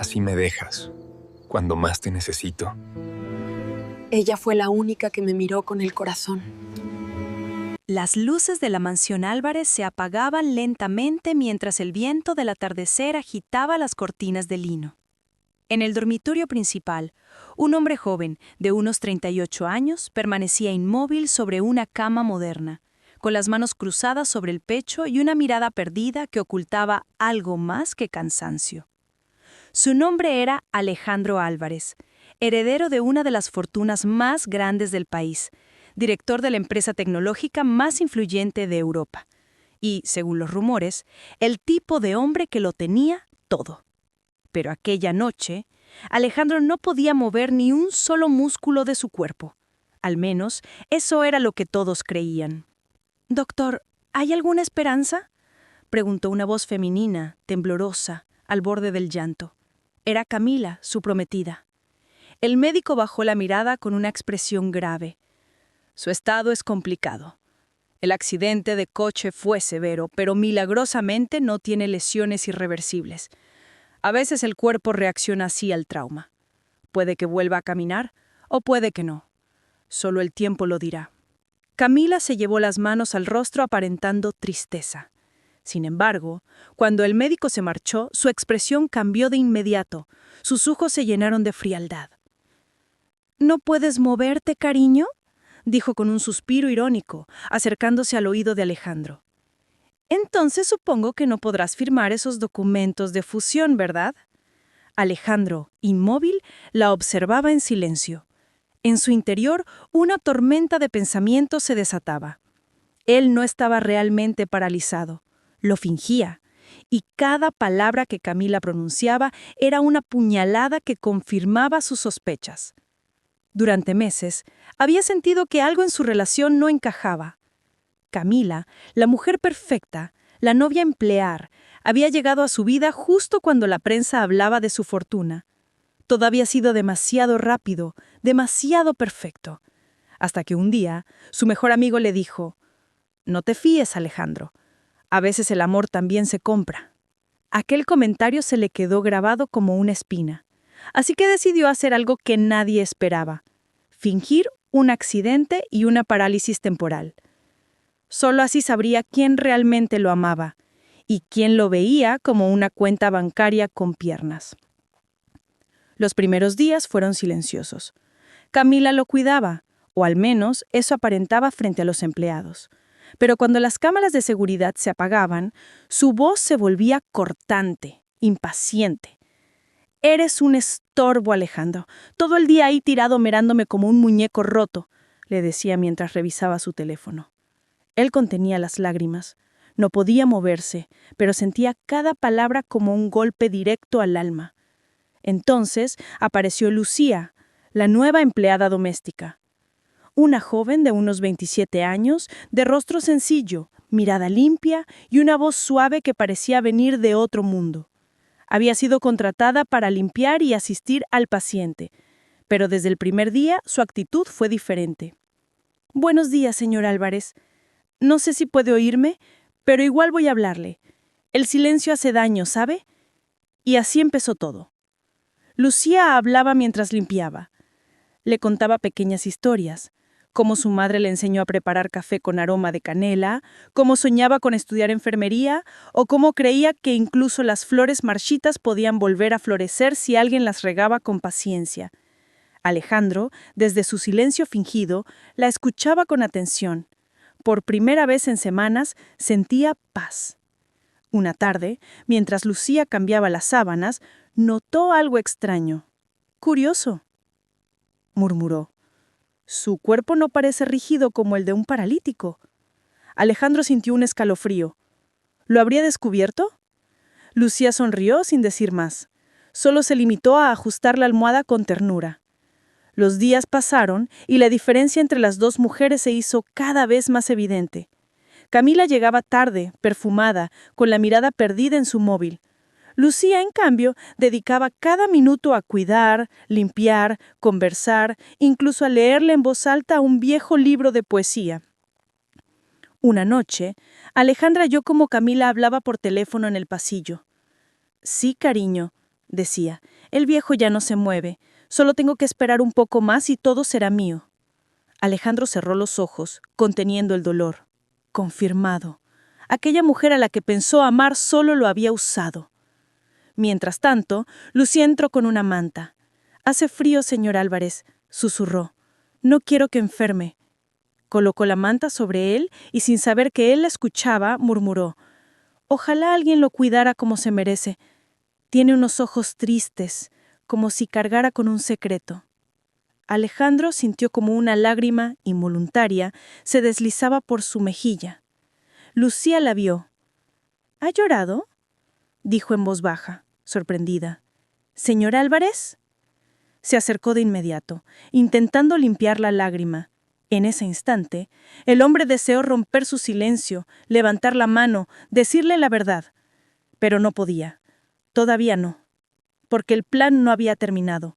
así me dejas, cuando más te necesito. Ella fue la única que me miró con el corazón. Las luces de la mansión Álvarez se apagaban lentamente mientras el viento del atardecer agitaba las cortinas de lino. En el dormitorio principal, un hombre joven, de unos 38 años, permanecía inmóvil sobre una cama moderna, con las manos cruzadas sobre el pecho y una mirada perdida que ocultaba algo más que cansancio. Su nombre era Alejandro Álvarez, heredero de una de las fortunas más grandes del país, director de la empresa tecnológica más influyente de Europa, y, según los rumores, el tipo de hombre que lo tenía todo. Pero aquella noche, Alejandro no podía mover ni un solo músculo de su cuerpo. Al menos, eso era lo que todos creían. «Doctor, ¿hay alguna esperanza?», preguntó una voz femenina, temblorosa, al borde del llanto. Era Camila, su prometida. El médico bajó la mirada con una expresión grave. «Su estado es complicado. El accidente de coche fue severo, pero milagrosamente no tiene lesiones irreversibles. A veces el cuerpo reacciona así al trauma. Puede que vuelva a caminar o puede que no. Solo el tiempo lo dirá». Camila se llevó las manos al rostro aparentando tristeza. Sin embargo, cuando el médico se marchó, su expresión cambió de inmediato. Sus ojos se llenaron de frialdad. «¿No puedes moverte, cariño?», dijo con un suspiro irónico, acercándose al oído de Alejandro. «Entonces supongo que no podrás firmar esos documentos de fusión, ¿verdad?». Alejandro, inmóvil, la observaba en silencio. En su interior, una tormenta de pensamientos se desataba. Él no estaba realmente paralizado, lo fingía, y cada palabra que Camila pronunciaba era una puñalada que confirmaba sus sospechas. Durante meses, había sentido que algo en su relación no encajaba. Camila, la mujer perfecta, la novia emplear, había llegado a su vida justo cuando la prensa hablaba de su fortuna. Todo había sido demasiado rápido, demasiado perfecto. Hasta que un día, su mejor amigo le dijo: «No te fíes, Alejandro. A veces el amor también se compra». Aquel comentario se le quedó grabado como una espina. Así que decidió hacer algo que nadie esperaba: fingir un accidente y una parálisis temporal. Solo así sabría quién realmente lo amaba y quién lo veía como una cuenta bancaria con piernas. Los primeros días fueron silenciosos. Camila lo cuidaba, o al menos eso aparentaba frente a los empleados. Pero cuando las cámaras de seguridad se apagaban, su voz se volvía cortante, impaciente. «Eres un estorbo, Alejandro. Todo el día ahí tirado mirándome como un muñeco roto», le decía mientras revisaba su teléfono. Él contenía las lágrimas. No podía moverse, pero sentía cada palabra como un golpe directo al alma. Entonces apareció Lucía, la nueva empleada doméstica. Una joven de unos 27 años, de rostro sencillo, mirada limpia y una voz suave que parecía venir de otro mundo. Había sido contratada para limpiar y asistir al paciente, pero desde el primer día su actitud fue diferente. «Buenos días, señor Álvarez. No sé si puede oírme, pero igual voy a hablarle. El silencio hace daño, ¿sabe?». Y así empezó todo. Lucía hablaba mientras limpiaba. Le contaba pequeñas historias, cómo su madre le enseñó a preparar café con aroma de canela, cómo soñaba con estudiar enfermería o cómo creía que incluso las flores marchitas podían volver a florecer si alguien las regaba con paciencia. Alejandro, desde su silencio fingido, la escuchaba con atención. Por primera vez en semanas, sentía paz. Una tarde, mientras Lucía cambiaba las sábanas, notó algo extraño. «Curioso», murmuró. «Su cuerpo no parece rígido como el de un paralítico». Alejandro sintió un escalofrío. ¿Lo habría descubierto? Lucía sonrió sin decir más. Solo se limitó a ajustar la almohada con ternura. Los días pasaron y la diferencia entre las dos mujeres se hizo cada vez más evidente. Camila llegaba tarde, perfumada, con la mirada perdida en su móvil. Lucía, en cambio, dedicaba cada minuto a cuidar, limpiar, conversar, incluso a leerle en voz alta un viejo libro de poesía. Una noche, Alejandra oyó cómo Camila hablaba por teléfono en el pasillo. «Sí, cariño, decía. El viejo ya no se mueve. Solo tengo que esperar un poco más y todo será mío. Alejandro cerró los ojos, conteniendo el dolor. Confirmado. Aquella mujer a la que pensó amar solo lo había usado. Mientras tanto, Lucía entró con una manta. «Hace frío, señor Álvarez», susurró. «No quiero que enferme». Colocó la manta sobre él y, sin saber que él la escuchaba, murmuró. «Ojalá alguien lo cuidara como se merece. Tiene unos ojos tristes, como si cargara con un secreto». Alejandro sintió como una lágrima, involuntaria, se deslizaba por su mejilla. Lucía la vio. «¿Ha llorado?», dijo en voz baja, sorprendida. «¿Señor Álvarez?». Se acercó de inmediato, intentando limpiar la lágrima. En ese instante, el hombre deseó romper su silencio, levantar la mano, decirle la verdad. Pero no podía. Todavía no. Porque el plan no había terminado.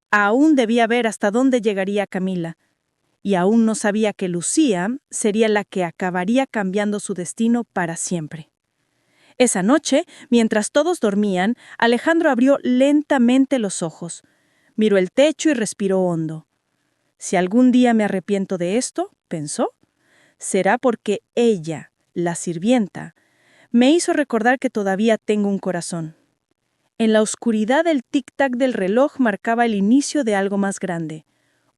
Aún debía ver hasta dónde llegaría Camila. Y aún no sabía que Lucía sería la que acabaría cambiando su destino para siempre. Esa noche, mientras todos dormían, Alejandro abrió lentamente los ojos. Miró el techo y respiró hondo. «Si algún día me arrepiento de esto», pensó, «será porque ella, la sirvienta, me hizo recordar que todavía tengo un corazón». En la oscuridad el tic-tac del reloj marcaba el inicio de algo más grande,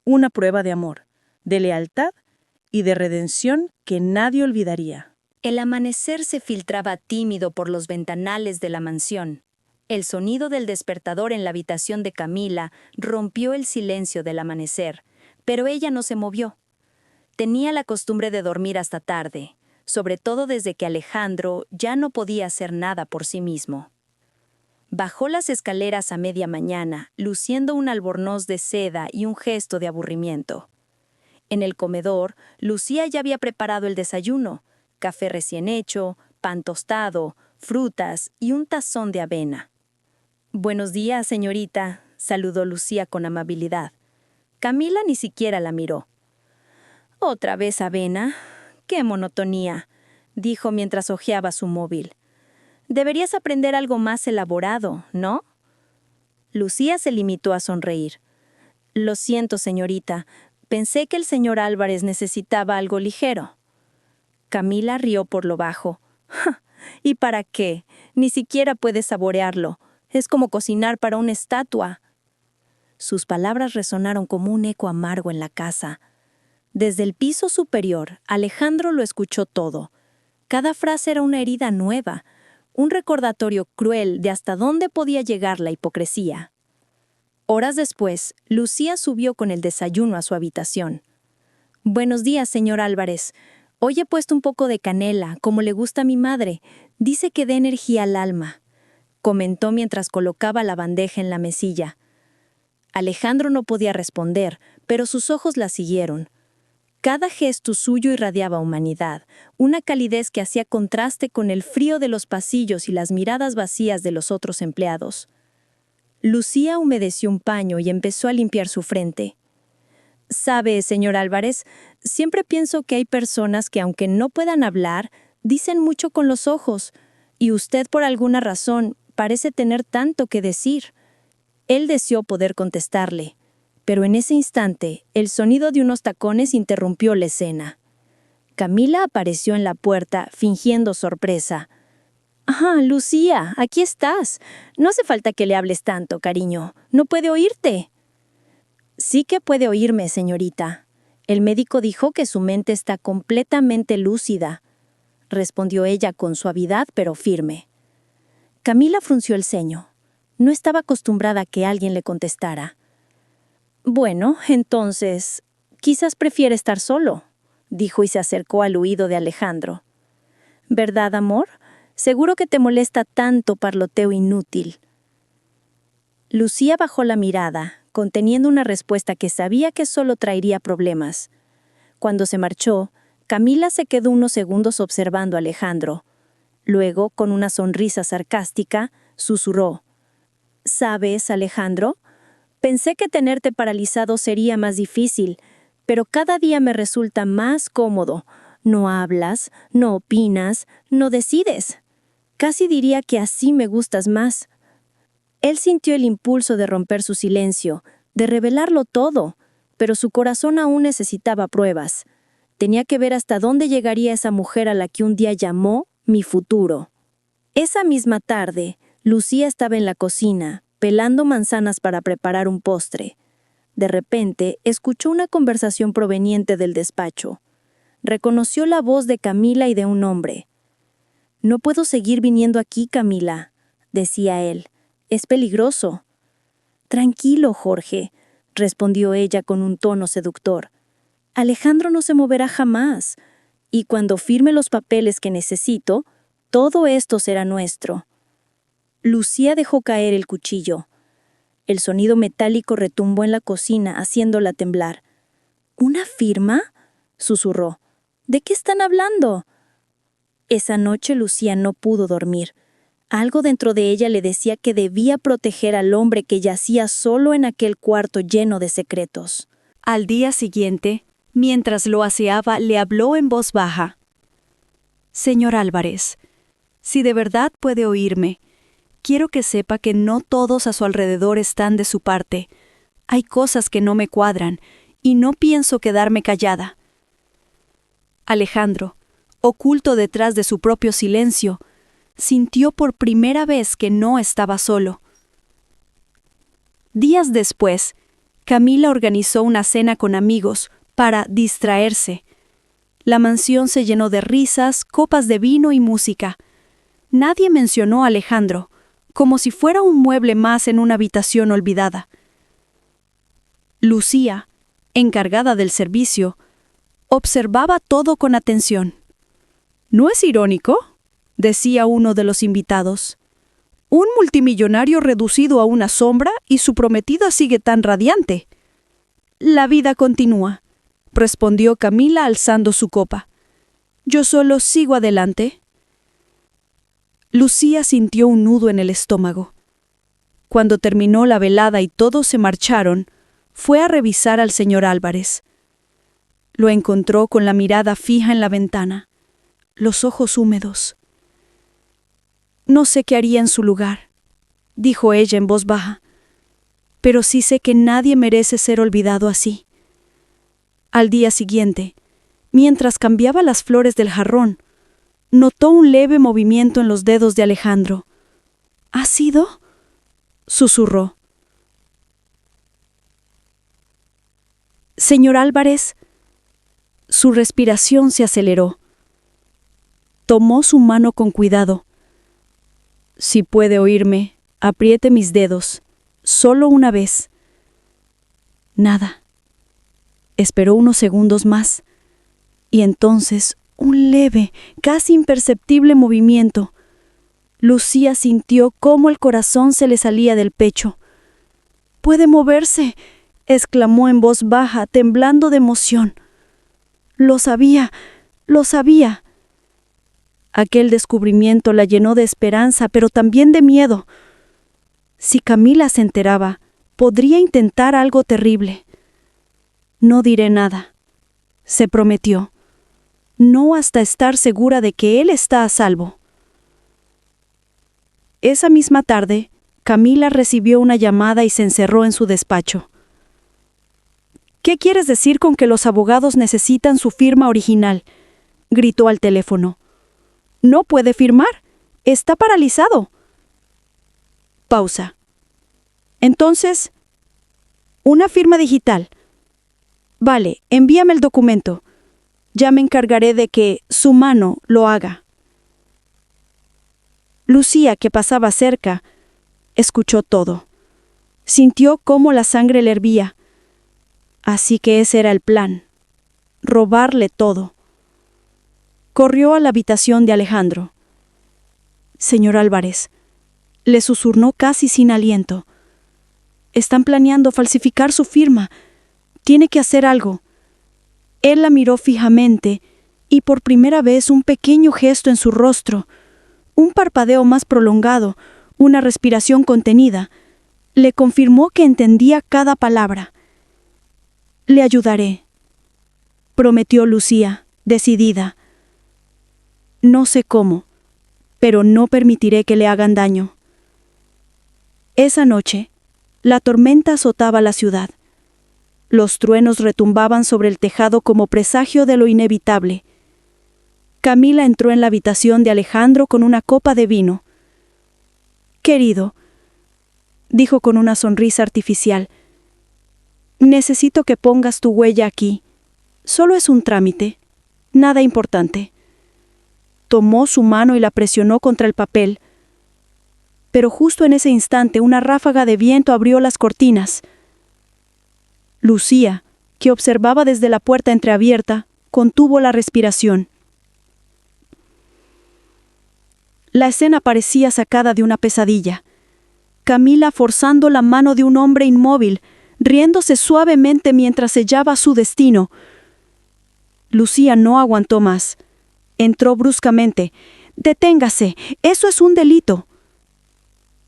una prueba de amor, de lealtad y de redención que nadie olvidaría. El amanecer se filtraba tímido por los ventanales de la mansión. El sonido del despertador en la habitación de Camila rompió el silencio del amanecer, pero ella no se movió. Tenía la costumbre de dormir hasta tarde, sobre todo desde que Alejandro ya no podía hacer nada por sí mismo. Bajó las escaleras a media mañana, luciendo un albornoz de seda y un gesto de aburrimiento. En el comedor, Lucía ya había preparado el desayuno: café recién hecho, pan tostado, frutas y un tazón de avena. «Buenos días, señorita», saludó Lucía con amabilidad. Camila ni siquiera la miró. «¿Otra vez avena? ¡Qué monotonía!», dijo mientras hojeaba su móvil. «Deberías aprender algo más elaborado, ¿no?». Lucía se limitó a sonreír. «Lo siento, señorita. Pensé que el señor Álvarez necesitaba algo ligero». Camila rió por lo bajo. «¿Y para qué? Ni siquiera puedes saborearlo. Es como cocinar para una estatua». Sus palabras resonaron como un eco amargo en la casa. Desde el piso superior, Alejandro lo escuchó todo. Cada frase era una herida nueva, un recordatorio cruel de hasta dónde podía llegar la hipocresía. Horas después, Lucía subió con el desayuno a su habitación. «Buenos días, señor Álvarez. Hoy he puesto un poco de canela, como le gusta a mi madre. Dice que da energía al alma», comentó mientras colocaba la bandeja en la mesilla. Alejandro no podía responder, pero sus ojos la siguieron. Cada gesto suyo irradiaba humanidad, una calidez que hacía contraste con el frío de los pasillos y las miradas vacías de los otros empleados. Lucía humedeció un paño y empezó a limpiar su frente. «Sabe, señor Álvarez, siempre pienso que hay personas que, aunque no puedan hablar, dicen mucho con los ojos, y usted, por alguna razón, parece tener tanto que decir». Él deseó poder contestarle, pero en ese instante, el sonido de unos tacones interrumpió la escena. Camila apareció en la puerta, fingiendo sorpresa. «Ah, Lucía, aquí estás. No hace falta que le hables tanto, cariño. No puede oírte». «Sí que puede oírme, señorita. El médico dijo que su mente está completamente lúcida», respondió ella con suavidad pero firme. Camila frunció el ceño. No estaba acostumbrada a que alguien le contestara. «Bueno, entonces, quizás prefiere estar solo», dijo y se acercó al oído de Alejandro. «¿Verdad, amor? Seguro que te molesta tanto parloteo inútil». Lucía bajó la mirada, conteniendo una respuesta que sabía que solo traería problemas. Cuando se marchó, Camila se quedó unos segundos observando a Alejandro. Luego, con una sonrisa sarcástica, susurró. «¿Sabes, Alejandro? Pensé que tenerte paralizado sería más difícil, pero cada día me resulta más cómodo. No hablas, no opinas, no decides. Casi diría que así me gustas más». Él sintió el impulso de romper su silencio, de revelarlo todo, pero su corazón aún necesitaba pruebas. Tenía que ver hasta dónde llegaría esa mujer a la que un día llamó mi futuro. Esa misma tarde, Lucía estaba en la cocina, pelando manzanas para preparar un postre. De repente, escuchó una conversación proveniente del despacho. Reconoció la voz de Camila y de un hombre. «No puedo seguir viniendo aquí, Camila», decía él. «Es peligroso». «Tranquilo, Jorge», respondió ella con un tono seductor. «Alejandro no se moverá jamás, y cuando firme los papeles que necesito, todo esto será nuestro». Lucía dejó caer el cuchillo. El sonido metálico retumbó en la cocina, haciéndola temblar. «¿Una firma?», susurró. «¿De qué están hablando?». Esa noche Lucía no pudo dormir. Algo dentro de ella le decía que debía proteger al hombre que yacía solo en aquel cuarto lleno de secretos. Al día siguiente, mientras lo aseaba, le habló en voz baja. «Señor Álvarez, si de verdad puede oírme, quiero que sepa que no todos a su alrededor están de su parte. Hay cosas que no me cuadran, y no pienso quedarme callada». Alejandro, oculto detrás de su propio silencio, sintió por primera vez que no estaba solo. Días después, Camila organizó una cena con amigos para distraerse. La mansión se llenó de risas, copas de vino y música. Nadie mencionó a Alejandro, como si fuera un mueble más en una habitación olvidada. Lucía, encargada del servicio, observaba todo con atención. «¿No es irónico?», decía uno de los invitados. «Un multimillonario reducido a una sombra y su prometida sigue tan radiante». «La vida continúa», respondió Camila alzando su copa. «Yo solo sigo adelante». Lucía sintió un nudo en el estómago. Cuando terminó la velada y todos se marcharon, fue a revisar al señor Álvarez. Lo encontró con la mirada fija en la ventana, los ojos húmedos. «No sé qué haría en su lugar», dijo ella en voz baja, «pero sí sé que nadie merece ser olvidado así». Al día siguiente, mientras cambiaba las flores del jarrón, notó un leve movimiento en los dedos de Alejandro. «¿Ha sido?», susurró. «Señor Álvarez». Su respiración se aceleró. Tomó su mano con cuidado. «Si puede oírme, apriete mis dedos, solo una vez». Nada. Esperó unos segundos más, y entonces un leve, casi imperceptible movimiento. Lucía sintió cómo el corazón se le salía del pecho. «¡Puede moverse!», exclamó en voz baja, temblando de emoción. «Lo sabía, lo sabía». Aquel descubrimiento la llenó de esperanza, pero también de miedo. Si Camila se enteraba, podría intentar algo terrible. «No diré nada», se prometió. «No hasta estar segura de que él está a salvo». Esa misma tarde, Camila recibió una llamada y se encerró en su despacho. «¿Qué quieres decir con que los abogados necesitan su firma original?», gritó al teléfono. «No puede firmar. Está paralizado». Pausa. «Entonces, una firma digital. Vale, envíame el documento. Ya me encargaré de que su mano lo haga». Lucía, que pasaba cerca, escuchó todo. Sintió cómo la sangre le hervía. Así que ese era el plan: robarle todo. Corrió a la habitación de Alejandro. «Señor Álvarez», le susurró casi sin aliento. «Están planeando falsificar su firma. Tiene que hacer algo». Él la miró fijamente y por primera vez un pequeño gesto en su rostro, un parpadeo más prolongado, una respiración contenida, le confirmó que entendía cada palabra. «Le ayudaré», prometió Lucía, decidida. «No sé cómo, pero no permitiré que le hagan daño». Esa noche, la tormenta azotaba la ciudad. Los truenos retumbaban sobre el tejado como presagio de lo inevitable. Camila entró en la habitación de Alejandro con una copa de vino. «Querido», dijo con una sonrisa artificial, «necesito que pongas tu huella aquí. Solo es un trámite, nada importante». Tomó su mano y la presionó contra el papel. Pero justo en ese instante una ráfaga de viento abrió las cortinas. Lucía, que observaba desde la puerta entreabierta, contuvo la respiración. La escena parecía sacada de una pesadilla. Camila forzando la mano de un hombre inmóvil, riéndose suavemente mientras sellaba su destino. Lucía no aguantó más. Entró bruscamente. «Deténgase, eso es un delito».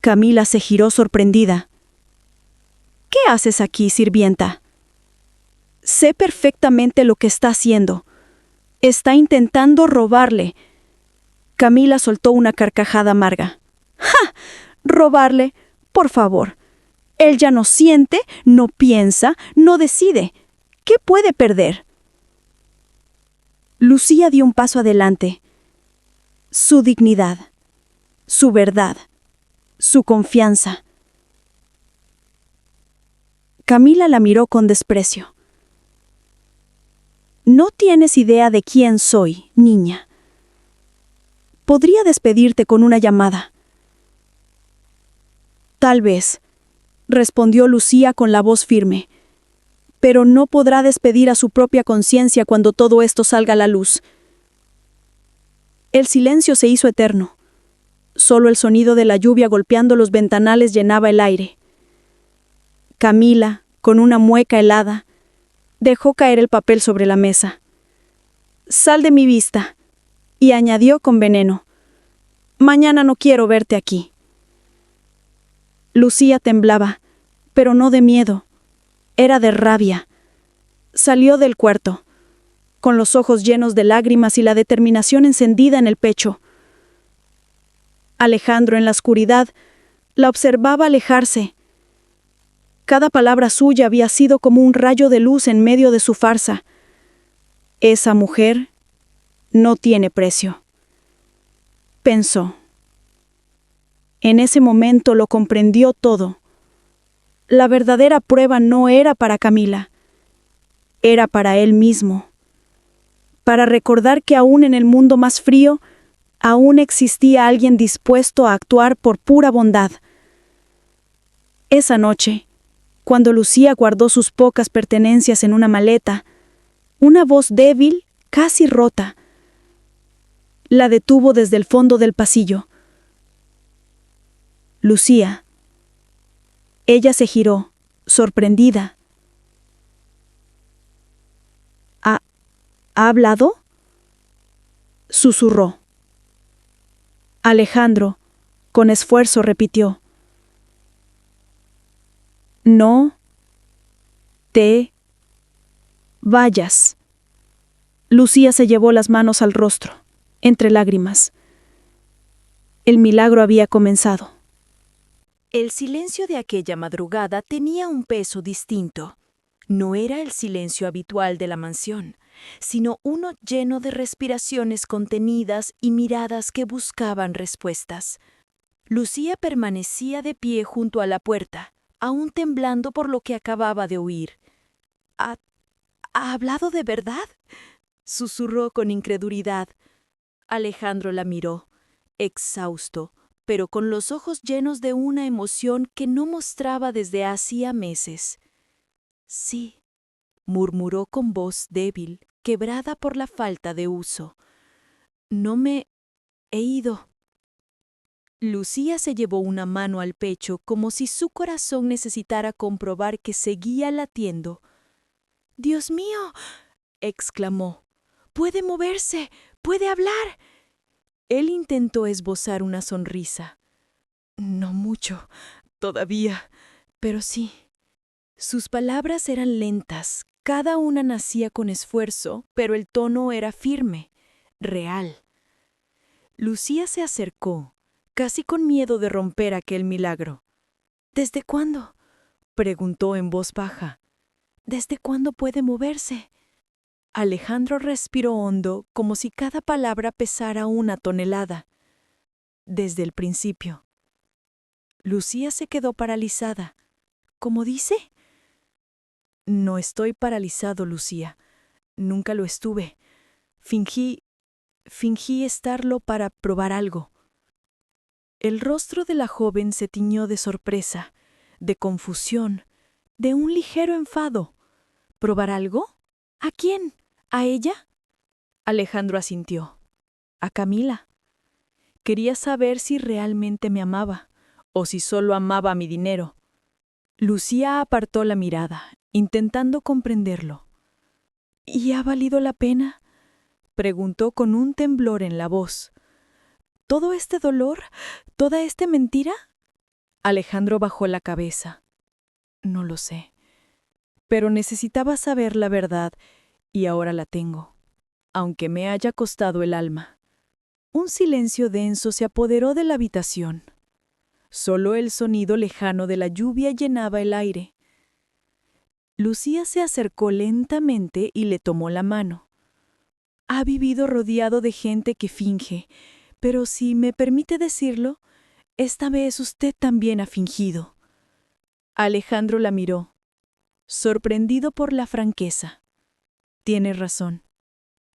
Camila se giró sorprendida. «¿Qué haces aquí, sirvienta?» «Sé perfectamente lo que está haciendo. Está intentando robarle». Camila soltó una carcajada amarga. «¡Ja! ¿Robarle? Por favor. Él ya no siente, no piensa, no decide. ¿Qué puede perder?» Lucía dio un paso adelante. Su dignidad, su verdad, su confianza. Camila la miró con desprecio. «No tienes idea de quién soy, niña. Podría despedirte con una llamada». «Tal vez», respondió Lucía con la voz firme, «pero no podrá despedir a su propia conciencia cuando todo esto salga a la luz». El silencio se hizo eterno. Solo el sonido de la lluvia golpeando los ventanales llenaba el aire. Camila, con una mueca helada, dejó caer el papel sobre la mesa. «Sal de mi vista», y añadió con veneno, «mañana no quiero verte aquí». Lucía temblaba, pero no de miedo, era de rabia. Salió del cuarto, con los ojos llenos de lágrimas y la determinación encendida en el pecho. Alejandro, en la oscuridad, la observaba alejarse. Cada palabra suya había sido como un rayo de luz en medio de su farsa. Esa mujer no tiene precio, pensó. En ese momento lo comprendió todo. La verdadera prueba no era para Camila, era para él mismo. Para recordar que aún en el mundo más frío, aún existía alguien dispuesto a actuar por pura bondad. Esa noche, cuando Lucía guardó sus pocas pertenencias en una maleta, una voz débil, casi rota, la detuvo desde el fondo del pasillo. «Lucía». Ella se giró, sorprendida. ¿Ha hablado?», susurró. Alejandro, con esfuerzo, repitió: «No te vayas». Lucía se llevó las manos al rostro, entre lágrimas. El milagro había comenzado. El silencio de aquella madrugada tenía un peso distinto. No era el silencio habitual de la mansión, sino uno lleno de respiraciones contenidas y miradas que buscaban respuestas. Lucía permanecía de pie junto a la puerta, aún temblando por lo que acababa de oír. ¿Ha hablado de verdad?», susurró con incredulidad. Alejandro la miró, exhausto, pero con los ojos llenos de una emoción que no mostraba desde hacía meses. «Sí», murmuró con voz débil, quebrada por la falta de uso. «No me he ido». Lucía se llevó una mano al pecho como si su corazón necesitara comprobar que seguía latiendo. «¡Dios mío!», exclamó. «¡Puede moverse! ¡Puede hablar!». Él intentó esbozar una sonrisa. «No mucho, todavía, pero sí». Sus palabras eran lentas, cada una nacía con esfuerzo, pero el tono era firme, real. Lucía se acercó, casi con miedo de romper aquel milagro. ¿Desde cuándo?, preguntó en voz baja. ¿Desde cuándo puede moverse? Alejandro respiró hondo, como si cada palabra pesara 1 tonelada. Desde el principio. Lucía se quedó paralizada. ¿Cómo dice? No estoy paralizado, Lucía. Nunca lo estuve. Fingí estarlo para probar algo. El rostro de la joven se tiñó de sorpresa, de confusión, de un ligero enfado. ¿Probar algo? ¿A quién? ¿A ella? Alejandro asintió. A Camila. Quería saber si realmente me amaba, o si solo amaba mi dinero. Lucía apartó la mirada, intentando comprenderlo. ¿Y ha valido la pena?, preguntó con un temblor en la voz. ¿Todo este dolor? ¿Toda esta mentira? Alejandro bajó la cabeza. No lo sé. Pero necesitaba saber la verdad, y ahora la tengo, aunque me haya costado el alma. Un silencio denso se apoderó de la habitación. Solo el sonido lejano de la lluvia llenaba el aire. Lucía se acercó lentamente y le tomó la mano. Ha vivido rodeado de gente que finge, pero si me permite decirlo, esta vez usted también ha fingido. Alejandro la miró, sorprendido por la franqueza. Tiene razón,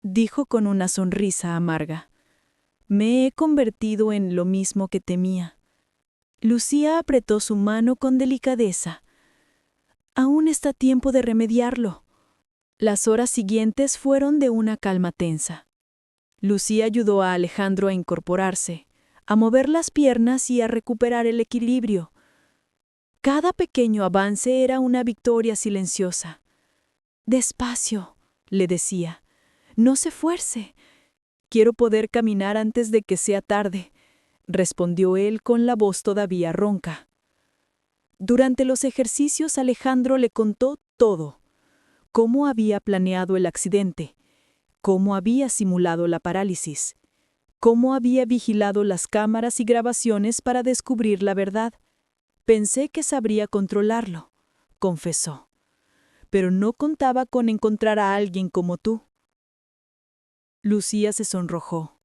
dijo con una sonrisa amarga. Me he convertido en lo mismo que temía. Lucía apretó su mano con delicadeza. Aún está tiempo de remediarlo. Las horas siguientes fueron de una calma tensa. Lucía ayudó a Alejandro a incorporarse, a mover las piernas y a recuperar el equilibrio. Cada pequeño avance era una victoria silenciosa. Despacio, le decía. No se esfuerce. Quiero poder caminar antes de que sea tarde, respondió él con la voz todavía ronca. Durante los ejercicios Alejandro le contó todo. Cómo había planeado el accidente, cómo había simulado la parálisis, cómo había vigilado las cámaras y grabaciones para descubrir la verdad. Pensé que sabría controlarlo, confesó. Pero no contaba con encontrar a alguien como tú. Lucía se sonrojó.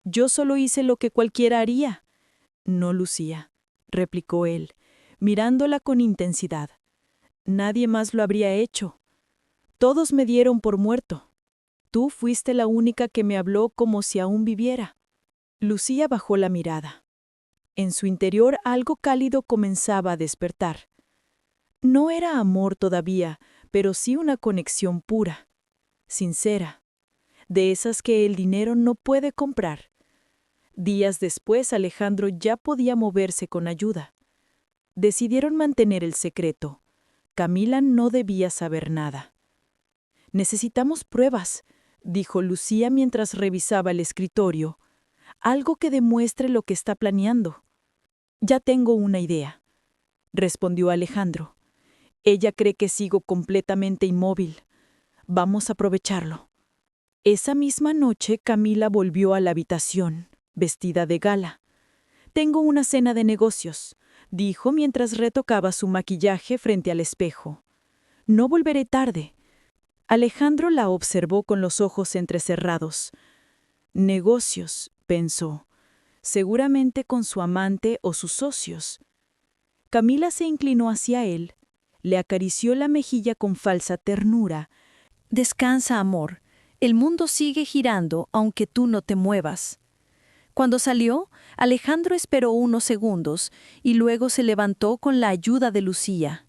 Yo solo hice lo que cualquiera haría. No, Lucía, replicó él, mirándola con intensidad. Nadie más lo habría hecho. Todos me dieron por muerto. Tú fuiste la única que me habló como si aún viviera. Lucía bajó la mirada. En su interior algo cálido comenzaba a despertar. No era amor todavía, pero sí una conexión pura, sincera, de esas que el dinero no puede comprar. Días después Alejandro ya podía moverse con ayuda. Decidieron mantener el secreto. Camila no debía saber nada. Necesitamos pruebas, dijo Lucía mientras revisaba el escritorio. Algo que demuestre lo que está planeando. Ya tengo una idea, respondió Alejandro. Ella cree que sigo completamente inmóvil. Vamos a aprovecharlo. Esa misma noche Camila volvió a la habitación, vestida de gala. Tengo una cena de negocios, dijo mientras retocaba su maquillaje frente al espejo. No volveré tarde. Alejandro la observó con los ojos entrecerrados. Negocios, pensó, seguramente con su amante o sus socios. Camila se inclinó hacia él, le acarició la mejilla con falsa ternura. Descansa, amor. El mundo sigue girando aunque tú no te muevas. Cuando salió, Alejandro esperó unos segundos y luego se levantó con la ayuda de Lucía.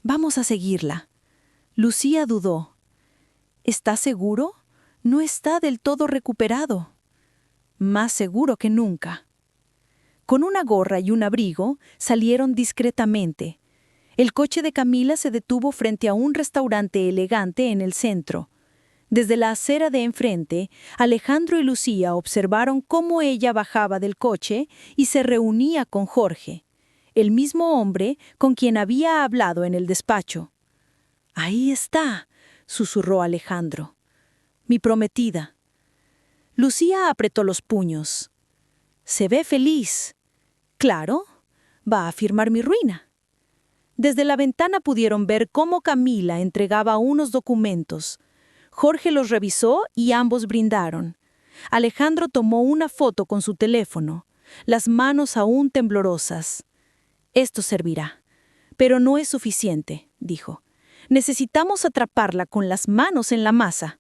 Vamos a seguirla. Lucía dudó. ¿Está seguro? No está del todo recuperado. Más seguro que nunca. Con una gorra y un abrigo, salieron discretamente. El coche de Camila se detuvo frente a un restaurante elegante en el centro. Desde la acera de enfrente, Alejandro y Lucía observaron cómo ella bajaba del coche y se reunía con Jorge, el mismo hombre con quien había hablado en el despacho. «Ahí está», susurró Alejandro. «Mi prometida». Lucía apretó los puños. «Se ve feliz». «Claro. va a firmar mi ruina. Desde la ventana pudieron ver cómo Camila entregaba unos documentos. Jorge los revisó y ambos brindaron. Alejandro tomó una foto con su teléfono, las manos aún temblorosas. Esto servirá. Pero no es suficiente, dijo. Necesitamos atraparla con las manos en la masa.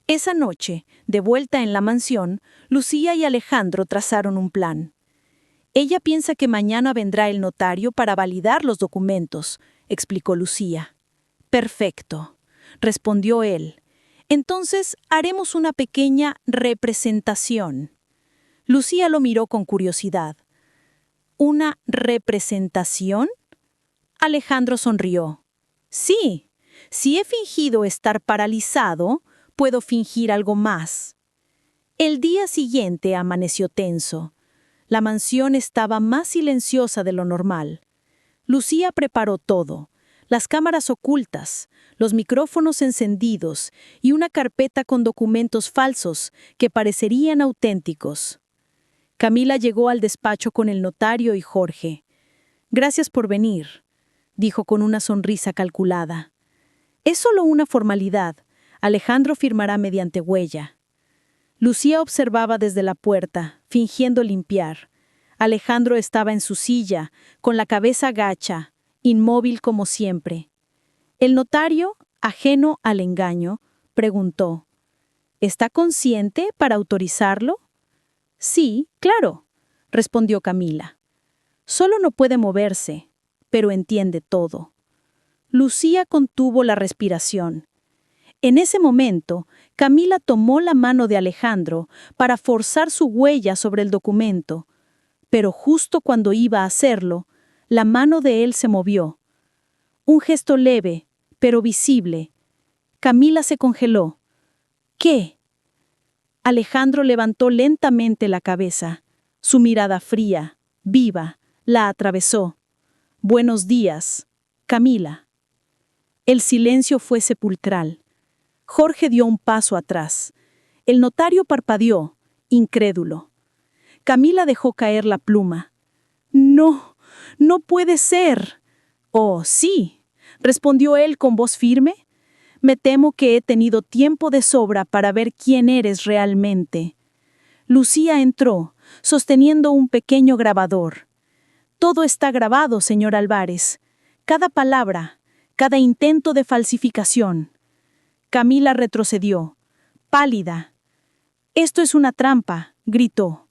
Esa noche, de vuelta en la mansión, Lucía y Alejandro trazaron un plan. Ella piensa que mañana vendrá el notario para validar los documentos, explicó Lucía. Perfecto, respondió él. Entonces haremos una pequeña representación. Lucía lo miró con curiosidad. ¿Una representación? Alejandro sonrió. Sí, si he fingido estar paralizado, puedo fingir algo más. El día siguiente amaneció tenso. La mansión estaba más silenciosa de lo normal. Lucía preparó todo: las cámaras ocultas, los micrófonos encendidos y una carpeta con documentos falsos que parecerían auténticos. Camila llegó al despacho con el notario y Jorge. «Gracias por venir», dijo con una sonrisa calculada. «Es solo una formalidad. Alejandro firmará mediante huella». Lucía observaba desde la puerta, fingiendo limpiar. Alejandro estaba en su silla, con la cabeza gacha, inmóvil como siempre. El notario, ajeno al engaño, preguntó: «¿Está consciente para autorizarlo?» «Sí, claro», respondió Camila. «Solo no puede moverse, pero entiende todo». Lucía contuvo la respiración. En ese momento, Camila tomó la mano de Alejandro para forzar su huella sobre el documento, pero justo cuando iba a hacerlo, la mano de él se movió. Un gesto leve, pero visible. Camila se congeló. ¿Qué? Alejandro levantó lentamente la cabeza. Su mirada fría, viva, la atravesó. «Buenos días, Camila». El silencio fue sepulcral. Jorge dio un paso atrás. El notario parpadeó, incrédulo. Camila dejó caer la pluma. «No, no puede ser». «Oh, sí», respondió él con voz firme. «Me temo que he tenido tiempo de sobra para ver quién eres realmente». Lucía entró, sosteniendo un pequeño grabador. «Todo está grabado, señor Álvarez. Cada palabra, cada intento de falsificación». Camila retrocedió, pálida. «Esto es una trampa», gritó.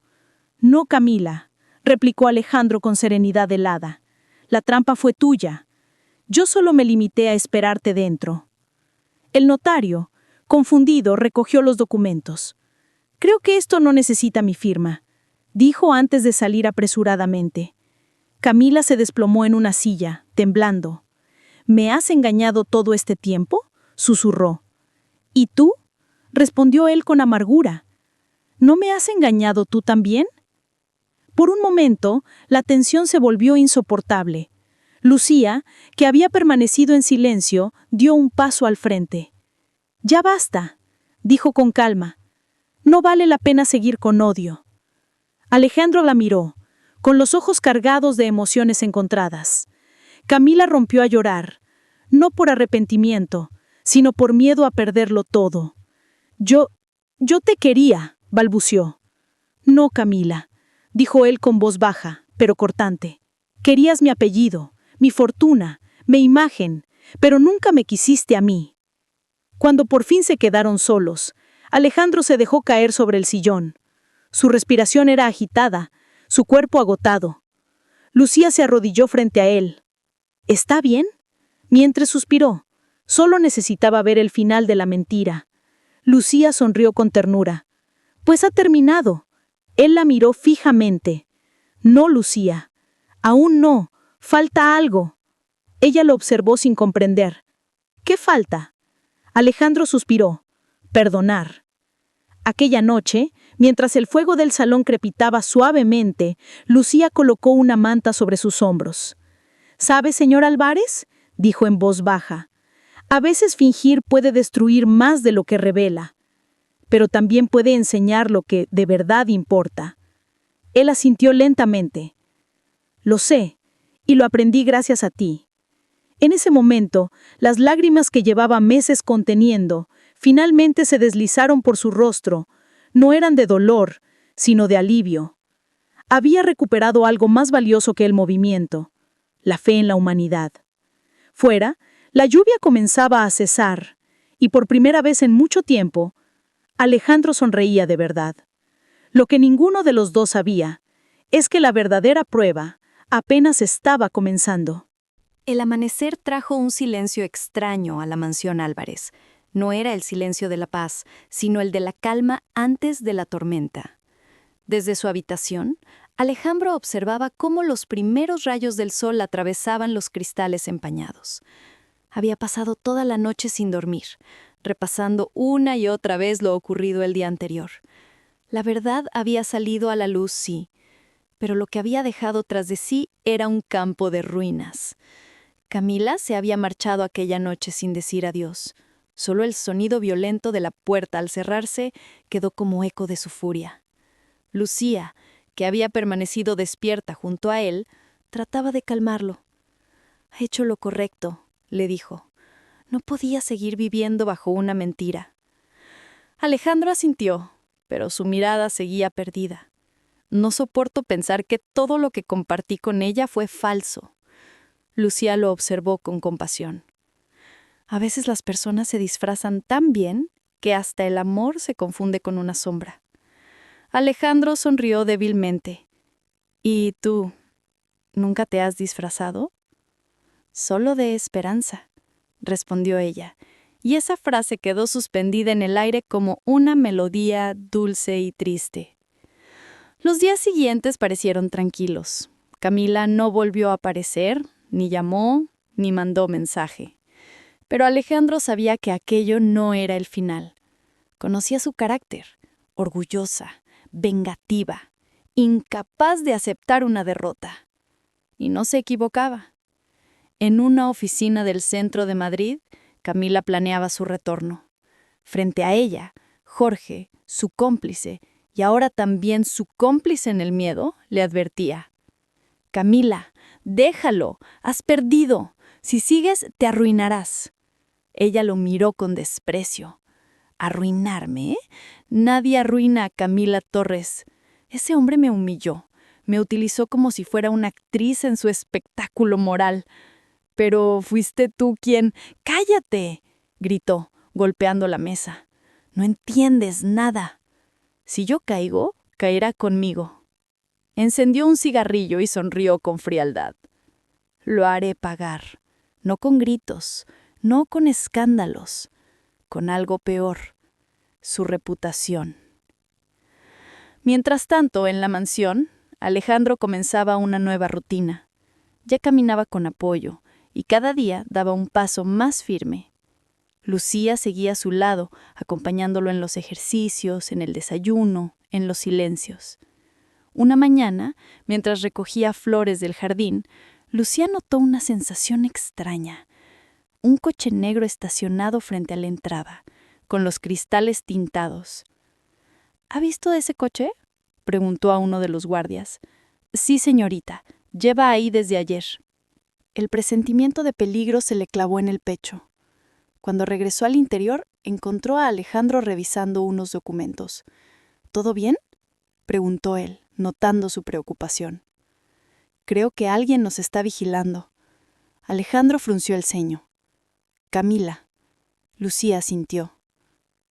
«No, Camila», replicó Alejandro con serenidad helada. «La trampa fue tuya. Yo solo me limité a esperarte dentro». El notario, confundido, recogió los documentos. «Creo que esto no necesita mi firma», dijo antes de salir apresuradamente. Camila se desplomó en una silla, temblando. «¿Me has engañado todo este tiempo?», susurró. «¿Y tú?», respondió él con amargura. «¿No me has engañado tú también?». Por un momento, la tensión se volvió insoportable. Lucía, que había permanecido en silencio, dio un paso al frente. «Ya basta», dijo con calma. «No vale la pena seguir con odio». Alejandro la miró, con los ojos cargados de emociones encontradas. Camila rompió a llorar, no por arrepentimiento, sino por miedo a perderlo todo. Yo te quería», balbució. «No, Camila», dijo él con voz baja, pero cortante. «Querías mi apellido, mi fortuna, mi imagen, pero nunca me quisiste a mí». Cuando por fin se quedaron solos, Alejandro se dejó caer sobre el sillón. Su respiración era agitada, su cuerpo agotado. Lucía se arrodilló frente a él. «¿Está bien?», mientras suspiró. Solo necesitaba ver el final de la mentira. Lucía sonrió con ternura. «Pues ha terminado». Él la miró fijamente. «No, Lucía. Aún no. Falta algo». Ella lo observó sin comprender. «¿Qué falta?». Alejandro suspiró. «Perdonar». Aquella noche, mientras el fuego del salón crepitaba suavemente, Lucía colocó una manta sobre sus hombros. «¿Sabe, señor Álvarez?», dijo en voz baja. «A veces fingir puede destruir más de lo que revela, pero también puede enseñar lo que de verdad importa». Él asintió lentamente. Lo sé, y lo aprendí gracias a ti. En ese momento, las lágrimas que llevaba meses conteniendo, finalmente se deslizaron por su rostro. No eran de dolor, sino de alivio. Había recuperado algo más valioso que el movimiento, la fe en la humanidad. Fuera, la lluvia comenzaba a cesar, y por primera vez en mucho tiempo, Alejandro sonreía de verdad. Lo que ninguno de los dos sabía es que la verdadera prueba apenas estaba comenzando. El amanecer trajo un silencio extraño a la mansión Álvarez. No era el silencio de la paz, sino el de la calma antes de la tormenta. Desde su habitación, Alejandro observaba cómo los primeros rayos del sol atravesaban los cristales empañados. Había pasado toda la noche sin dormir, repasando una y otra vez lo ocurrido el día anterior. La verdad había salido a la luz, sí, pero lo que había dejado tras de sí era un campo de ruinas. Camila se había marchado aquella noche sin decir adiós. Solo el sonido violento de la puerta al cerrarse quedó como eco de su furia. Lucía, que había permanecido despierta junto a él, trataba de calmarlo. «Ha hecho lo correcto», le dijo. «No podía seguir viviendo bajo una mentira». Alejandro asintió, pero su mirada seguía perdida. «No soporto pensar que todo lo que compartí con ella fue falso». Lucía lo observó con compasión. «A veces las personas se disfrazan tan bien que hasta el amor se confunde con una sombra». Alejandro sonrió débilmente. «¿Y tú, nunca te has disfrazado?» «Solo de esperanza», respondió ella, y esa frase quedó suspendida en el aire como una melodía dulce y triste. Los días siguientes parecieron tranquilos. Camila no volvió a aparecer, ni llamó, ni mandó mensaje. Pero Alejandro sabía que aquello no era el final. Conocía su carácter, orgullosa, vengativa, incapaz de aceptar una derrota. Y no se equivocaba. En una oficina del centro de Madrid, Camila planeaba su retorno. Frente a ella, Jorge, su cómplice, y ahora también su cómplice en el miedo, le advertía: «Camila, déjalo, has perdido. Si sigues, te arruinarás». Ella lo miró con desprecio. «¿Arruinarme? Nadie arruina a Camila Torres. Ese hombre me humilló, me utilizó como si fuera una actriz en su espectáculo moral. Pero fuiste tú quien...» «¡Cállate!», gritó, golpeando la mesa. «No entiendes nada. Si yo caigo, caerá conmigo». Encendió un cigarrillo y sonrió con frialdad. «Lo haré pagar, no con gritos, no con escándalos, con algo peor, su reputación». Mientras tanto, en la mansión, Alejandro comenzaba una nueva rutina. Ya caminaba con apoyo, y cada día daba un paso más firme. Lucía seguía a su lado, acompañándolo en los ejercicios, en el desayuno, en los silencios. Una mañana, mientras recogía flores del jardín, Lucía notó una sensación extraña. Un coche negro estacionado frente a la entrada, con los cristales tintados. «¿Ha visto ese coche?», preguntó a uno de los guardias. «Sí, señorita, lleva ahí desde ayer». El presentimiento de peligro se le clavó en el pecho. Cuando regresó al interior, encontró a Alejandro revisando unos documentos. «¿Todo bien?», preguntó él, notando su preocupación. «Creo que alguien nos está vigilando». Alejandro frunció el ceño. «Camila». Lucía asintió.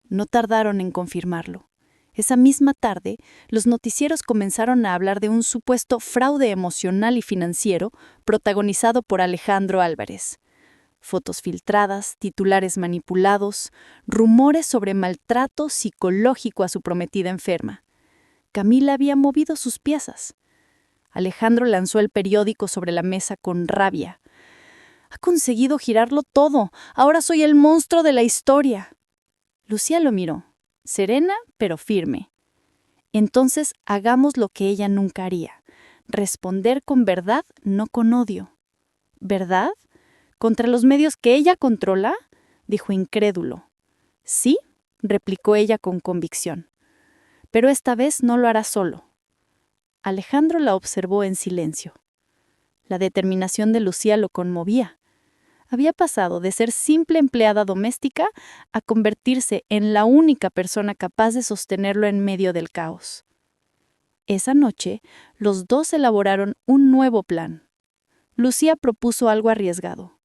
No tardaron en confirmarlo. Esa misma tarde, los noticieros comenzaron a hablar de un supuesto fraude emocional y financiero protagonizado por Alejandro Álvarez. Fotos filtradas, titulares manipulados, rumores sobre maltrato psicológico a su prometida enferma. Camila había movido sus piezas. Alejandro lanzó el periódico sobre la mesa con rabia. «Ha conseguido girarlo todo. Ahora soy el monstruo de la historia». Lucía lo miró, serena pero firme. «Entonces hagamos lo que ella nunca haría. Responder con verdad, no con odio». «¿Verdad? ¿Contra los medios que ella controla?», dijo incrédulo. «Sí», replicó ella con convicción. «Pero esta vez no lo hará solo». Alejandro la observó en silencio. La determinación de Lucía lo conmovía. Había pasado de ser simple empleada doméstica a convertirse en la única persona capaz de sostenerlo en medio del caos. Esa noche, los dos elaboraron un nuevo plan. Lucía propuso algo arriesgado: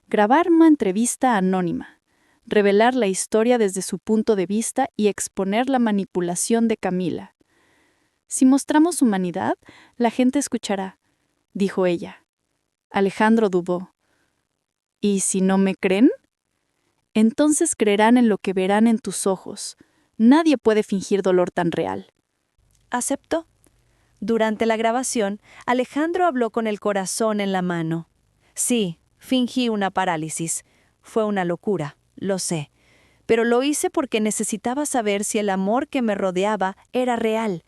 grabar una entrevista anónima, revelar la historia desde su punto de vista y exponer la manipulación de Camila. «Si mostramos humanidad, la gente escuchará», dijo ella. Alejandro dudó. «¿Y si no me creen?» «Entonces creerán en lo que verán en tus ojos. Nadie puede fingir dolor tan real». Aceptó. Durante la grabación, Alejandro habló con el corazón en la mano. Sí, fingí una parálisis. Fue una locura, lo sé. Pero lo hice porque necesitaba saber si el amor que me rodeaba era real.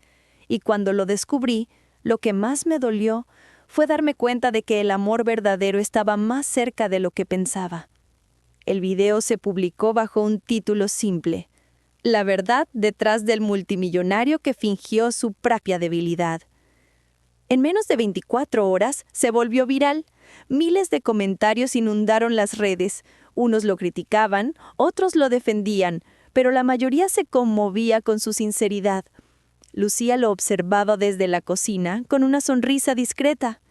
Y cuando lo descubrí, lo que más me dolió fue darme cuenta de que el amor verdadero estaba más cerca de lo que pensaba. El video se publicó bajo un título simple: La verdad detrás del multimillonario que fingió su propia debilidad. En menos de 24 horas se volvió viral. Miles de comentarios inundaron las redes. Unos lo criticaban, otros lo defendían, pero la mayoría se conmovía con su sinceridad. Lucía lo observaba desde la cocina con una sonrisa discreta.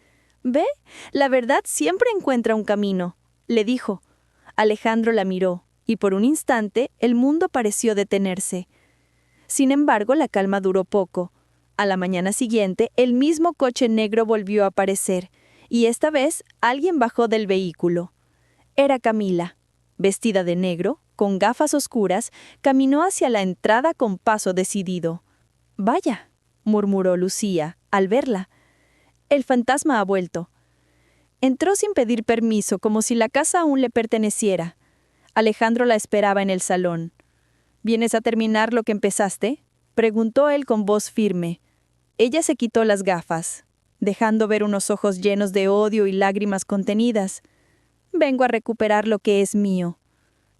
«¿Ve? La verdad siempre encuentra un camino», le dijo. Alejandro la miró, y por un instante el mundo pareció detenerse. Sin embargo, la calma duró poco. A la mañana siguiente, el mismo coche negro volvió a aparecer, y esta vez alguien bajó del vehículo. Era Camila. Vestida de negro, con gafas oscuras, caminó hacia la entrada con paso decidido. «Vaya», murmuró Lucía al verla. «El fantasma ha vuelto». Entró sin pedir permiso, como si la casa aún le perteneciera. Alejandro la esperaba en el salón. «¿Vienes a terminar lo que empezaste?», preguntó él con voz firme. Ella se quitó las gafas, dejando ver unos ojos llenos de odio y lágrimas contenidas. «Vengo a recuperar lo que es mío.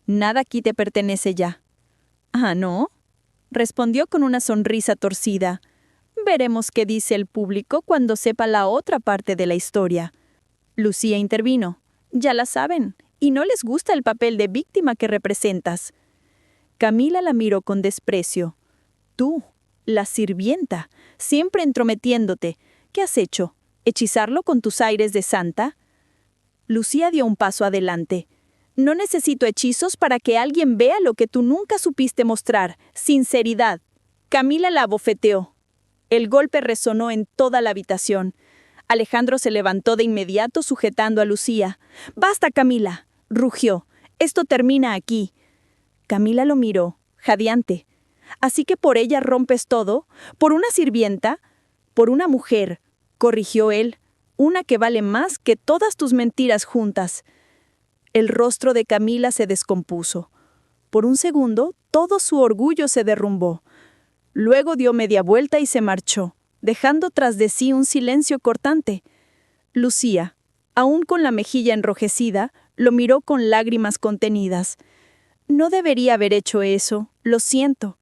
Nada aquí te pertenece ya». «¿Ah, no?», respondió con una sonrisa torcida. «Veremos qué dice el público cuando sepa la otra parte de la historia». Lucía intervino. «Ya la saben, y no les gusta el papel de víctima que representas». Camila la miró con desprecio. «Tú, la sirvienta, siempre entrometiéndote. ¿Qué has hecho? ¿Hechizarlo con tus aires de santa?» Lucía dio un paso adelante. «No necesito hechizos para que alguien vea lo que tú nunca supiste mostrar: sinceridad». Camila la abofeteó. El golpe resonó en toda la habitación. Alejandro se levantó de inmediato sujetando a Lucía. «Basta, Camila», rugió. «Esto termina aquí». Camila lo miró, jadeante. «¿Así que por ella rompes todo? ¿Por una sirvienta?» «Por una mujer», corrigió él. «Una que vale más que todas tus mentiras juntas». El rostro de Camila se descompuso. Por un segundo, todo su orgullo se derrumbó. Luego dio media vuelta y se marchó, dejando tras de sí un silencio cortante. Lucía, aún con la mejilla enrojecida, lo miró con lágrimas contenidas. «No debería haber hecho eso, lo siento».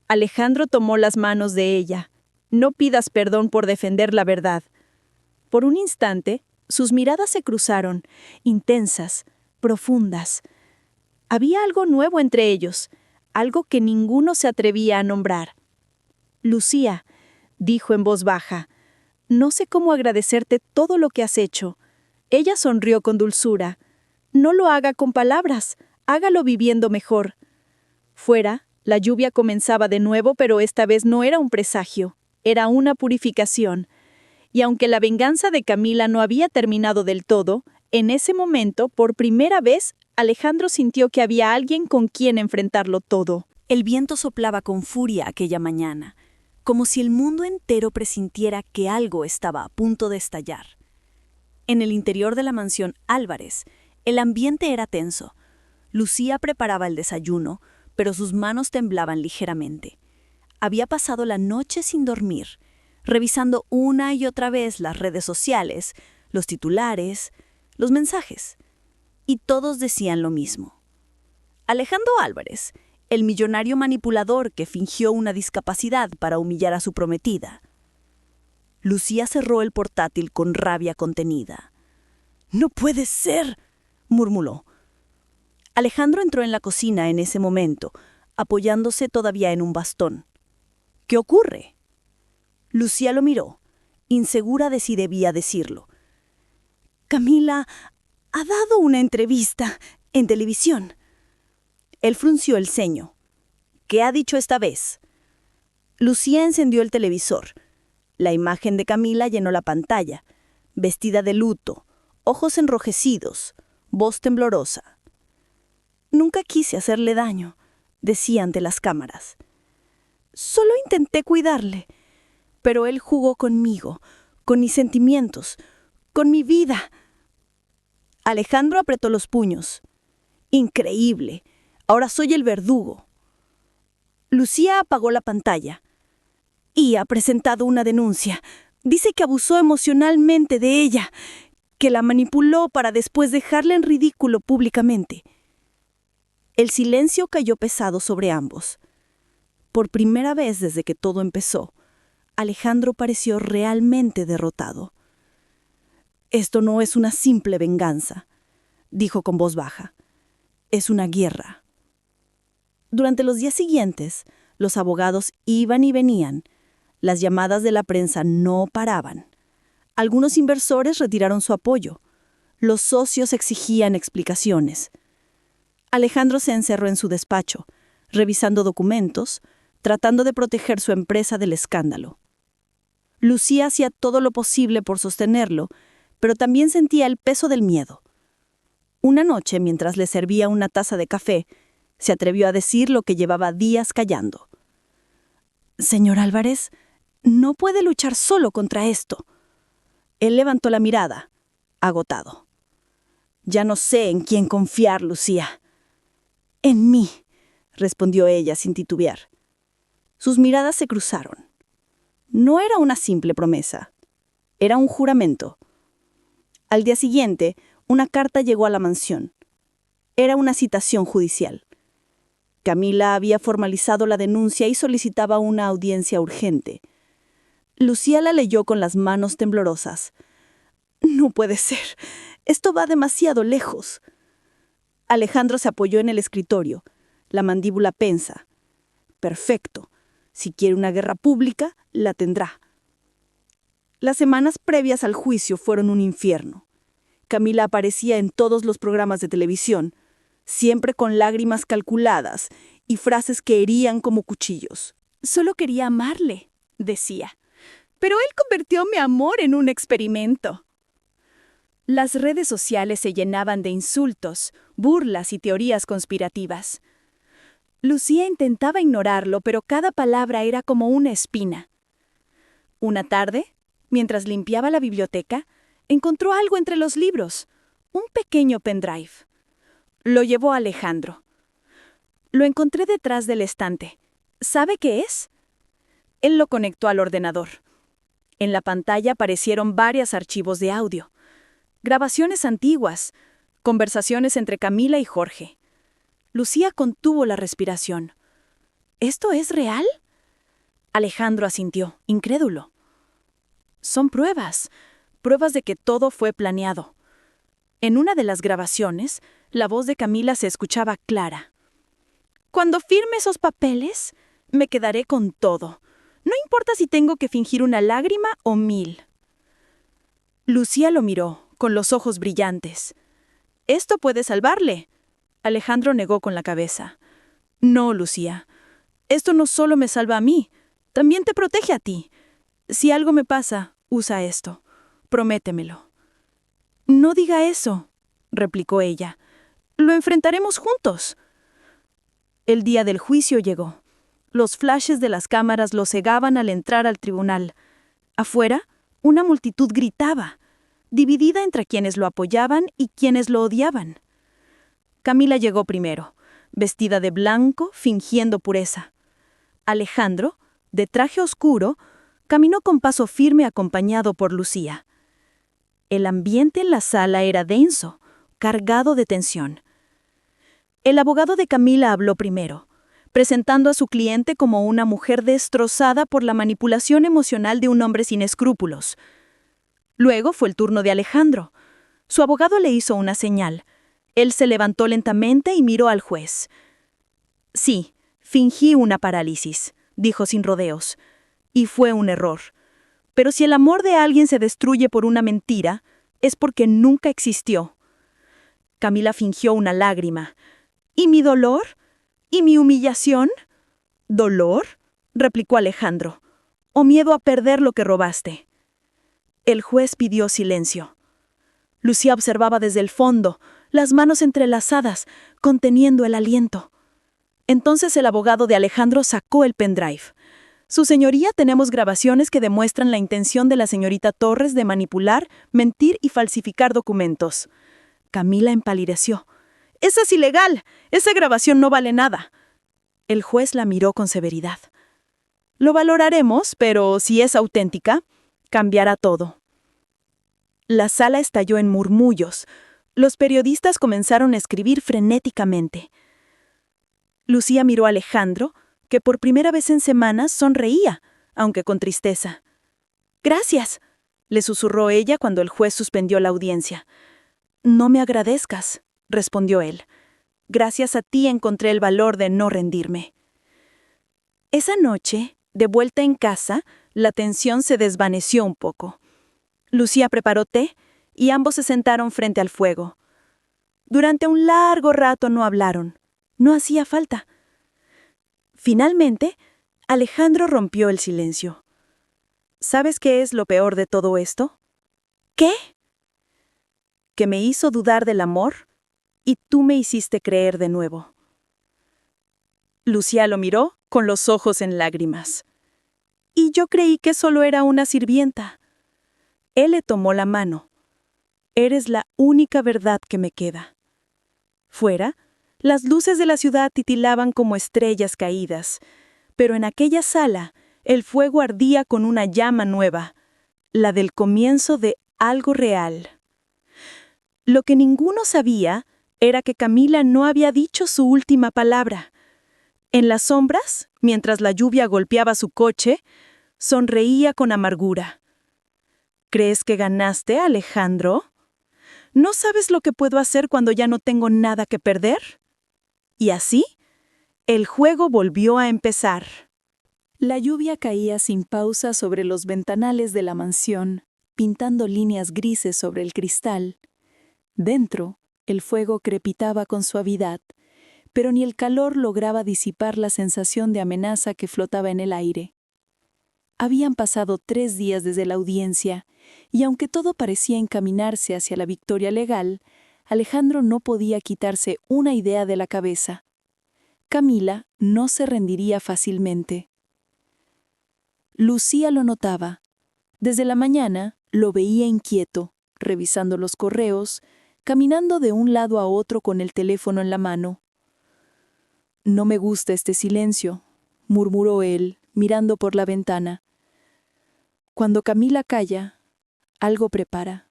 Alejandro tomó las manos de ella. «No pidas perdón por defender la verdad». Por un instante, sus miradas se cruzaron, intensas, profundas. Había algo nuevo entre ellos, algo que ninguno se atrevía a nombrar. «Lucía», dijo en voz baja, «no sé cómo agradecerte todo lo que has hecho». Ella sonrió con dulzura. «No lo haga con palabras, hágalo viviendo mejor». Fuera, la lluvia comenzaba de nuevo, pero esta vez no era un presagio, era una purificación. Y aunque la venganza de Camila no había terminado del todo, en ese momento, por primera vez, Alejandro sintió que había alguien con quien enfrentarlo todo. El viento soplaba con furia aquella mañana, como si el mundo entero presintiera que algo estaba a punto de estallar. En el interior de la mansión Álvarez, el ambiente era tenso. Lucía preparaba el desayuno, pero sus manos temblaban ligeramente. Había pasado la noche sin dormir, revisando una y otra vez las redes sociales, los titulares, los mensajes. Y todos decían lo mismo. Alejandro Álvarez, el millonario manipulador que fingió una discapacidad para humillar a su prometida. Lucía cerró el portátil con rabia contenida. «¡No puede ser!», murmuró. Alejandro entró en la cocina en ese momento, apoyándose todavía en un bastón. «¿Qué ocurre?». Lucía lo miró, insegura de si debía decirlo. «Camila ha dado una entrevista en televisión». Él frunció el ceño. «¿Qué ha dicho esta vez?». Lucía encendió el televisor. La imagen de Camila llenó la pantalla, vestida de luto, ojos enrojecidos, voz temblorosa. «Nunca quise hacerle daño», decía ante las cámaras. «Solo intenté cuidarle, pero él jugó conmigo, con mis sentimientos, con mi vida». Alejandro apretó los puños. «Increíble. Ahora soy el verdugo». Lucía apagó la pantalla. «Y ha presentado una denuncia. Dice que abusó emocionalmente de ella, que la manipuló para después dejarla en ridículo públicamente». El silencio cayó pesado sobre ambos. Por primera vez desde que todo empezó, Alejandro pareció realmente derrotado. «Esto no es una simple venganza», dijo con voz baja. «Es una guerra». Durante los días siguientes, los abogados iban y venían. Las llamadas de la prensa no paraban. Algunos inversores retiraron su apoyo. Los socios exigían explicaciones. Alejandro se encerró en su despacho, revisando documentos, tratando de proteger su empresa del escándalo. Lucía hacía todo lo posible por sostenerlo, pero también sentía el peso del miedo. Una noche, mientras le servía una taza de café, se atrevió a decir lo que llevaba días callando. «Señor Álvarez, no puede luchar solo contra esto». Él levantó la mirada, agotado. «Ya no sé en quién confiar, Lucía». «En mí», respondió ella sin titubear. Sus miradas se cruzaron. No era una simple promesa. Era un juramento. Al día siguiente, una carta llegó a la mansión. Era una citación judicial. Camila había formalizado la denuncia y solicitaba una audiencia urgente. Lucía la leyó con las manos temblorosas. «No puede ser. Esto va demasiado lejos». Alejandro se apoyó en el escritorio, la mandíbula tensa. «Perfecto. Si quiere una guerra pública, la tendrá». Las semanas previas al juicio fueron un infierno. Camila aparecía en todos los programas de televisión, siempre con lágrimas calculadas y frases que herían como cuchillos. «Solo quería amarle», decía. «Pero él convirtió mi amor en un experimento». Las redes sociales se llenaban de insultos, burlas y teorías conspirativas. Lucía intentaba ignorarlo, pero cada palabra era como una espina. Una tarde, mientras limpiaba la biblioteca, encontró algo entre los libros, un pequeño pendrive. Lo llevó a Alejandro. «Lo encontré detrás del estante. ¿Sabe qué es?». Él lo conectó al ordenador. En la pantalla aparecieron varios archivos de audio, grabaciones antiguas, conversaciones entre Camila y Jorge. Lucía contuvo la respiración. «¿Esto es real?». Alejandro asintió, incrédulo. «Son pruebas de que todo fue planeado». En una de las grabaciones, la voz de Camila se escuchaba clara. «Cuando firme esos papeles, me quedaré con todo. No importa si tengo que fingir una lágrima o 1000». Lucía lo miró, con los ojos brillantes. «Esto puede salvarle». Alejandro negó con la cabeza. «No, Lucía. Esto no solo me salva a mí, también te protege a ti. Si algo me pasa, usa esto. Prométemelo». «No diga eso», replicó ella. «Lo enfrentaremos juntos». El día del juicio llegó. Los flashes de las cámaras lo cegaban al entrar al tribunal. Afuera, una multitud gritaba, dividida entre quienes lo apoyaban y quienes lo odiaban. Camila llegó primero, vestida de blanco, fingiendo pureza. Alejandro, de traje oscuro, caminó con paso firme acompañado por Lucía. El ambiente en la sala era denso, cargado de tensión. El abogado de Camila habló primero, presentando a su cliente como una mujer destrozada por la manipulación emocional de un hombre sin escrúpulos. Luego fue el turno de Alejandro. Su abogado le hizo una señal. Él se levantó lentamente y miró al juez. Sí, fingí una parálisis, dijo sin rodeos. Y fue un error. Pero si el amor de alguien se destruye por una mentira, es porque nunca existió. Camila fingió una lágrima. ¿Y mi dolor? ¿Y mi humillación? ¿Dolor?, replicó Alejandro. ¿O miedo a perder lo que robaste? El juez pidió silencio. Lucía observaba desde el fondo, las manos entrelazadas, conteniendo el aliento. Entonces el abogado de Alejandro sacó el pendrive. Su señoría, tenemos grabaciones que demuestran la intención de la señorita Torres de manipular, mentir y falsificar documentos. Camila empalideció. ¡Eso es ilegal! ¡Esa grabación no vale nada! El juez la miró con severidad. Lo valoraremos, pero si es auténtica, cambiará todo. La sala estalló en murmullos. Los periodistas comenzaron a escribir frenéticamente. Lucía miró a Alejandro, que por primera vez en semanas sonreía, aunque con tristeza. «Gracias», le susurró ella cuando el juez suspendió la audiencia. «No me agradezcas», respondió él. «Gracias a ti encontré el valor de no rendirme». Esa noche, de vuelta en casa, la tensión se desvaneció un poco. Lucía preparó té y ambos se sentaron frente al fuego. Durante un largo rato no hablaron. No hacía falta. Finalmente, Alejandro rompió el silencio. ¿Sabes qué es lo peor de todo esto? ¿Qué? Que me hizo dudar del amor y tú me hiciste creer de nuevo. Lucía lo miró con los ojos en lágrimas. Y yo creí que solo era una sirvienta. Él le tomó la mano. Eres la única verdad que me queda. Fuera, las luces de la ciudad titilaban como estrellas caídas, pero en aquella sala el fuego ardía con una llama nueva, la del comienzo de algo real. Lo que ninguno sabía era que Camila no había dicho su última palabra. En las sombras, mientras la lluvia golpeaba su coche, sonreía con amargura. ¿Crees que ganaste, Alejandro? ¿No sabes lo que puedo hacer cuando ya no tengo nada que perder? Y así, el juego volvió a empezar. La lluvia caía sin pausa sobre los ventanales de la mansión, pintando líneas grises sobre el cristal. Dentro, el fuego crepitaba con suavidad, pero ni el calor lograba disipar la sensación de amenaza que flotaba en el aire. Habían pasado 3 días desde la audiencia, y aunque todo parecía encaminarse hacia la victoria legal, Alejandro no podía quitarse una idea de la cabeza. Camila no se rendiría fácilmente. Lucía lo notaba. Desde la mañana lo veía inquieto, revisando los correos, caminando de un lado a otro con el teléfono en la mano. «No me gusta este silencio», murmuró él, mirando por la ventana. Cuando Camila calla, algo prepara.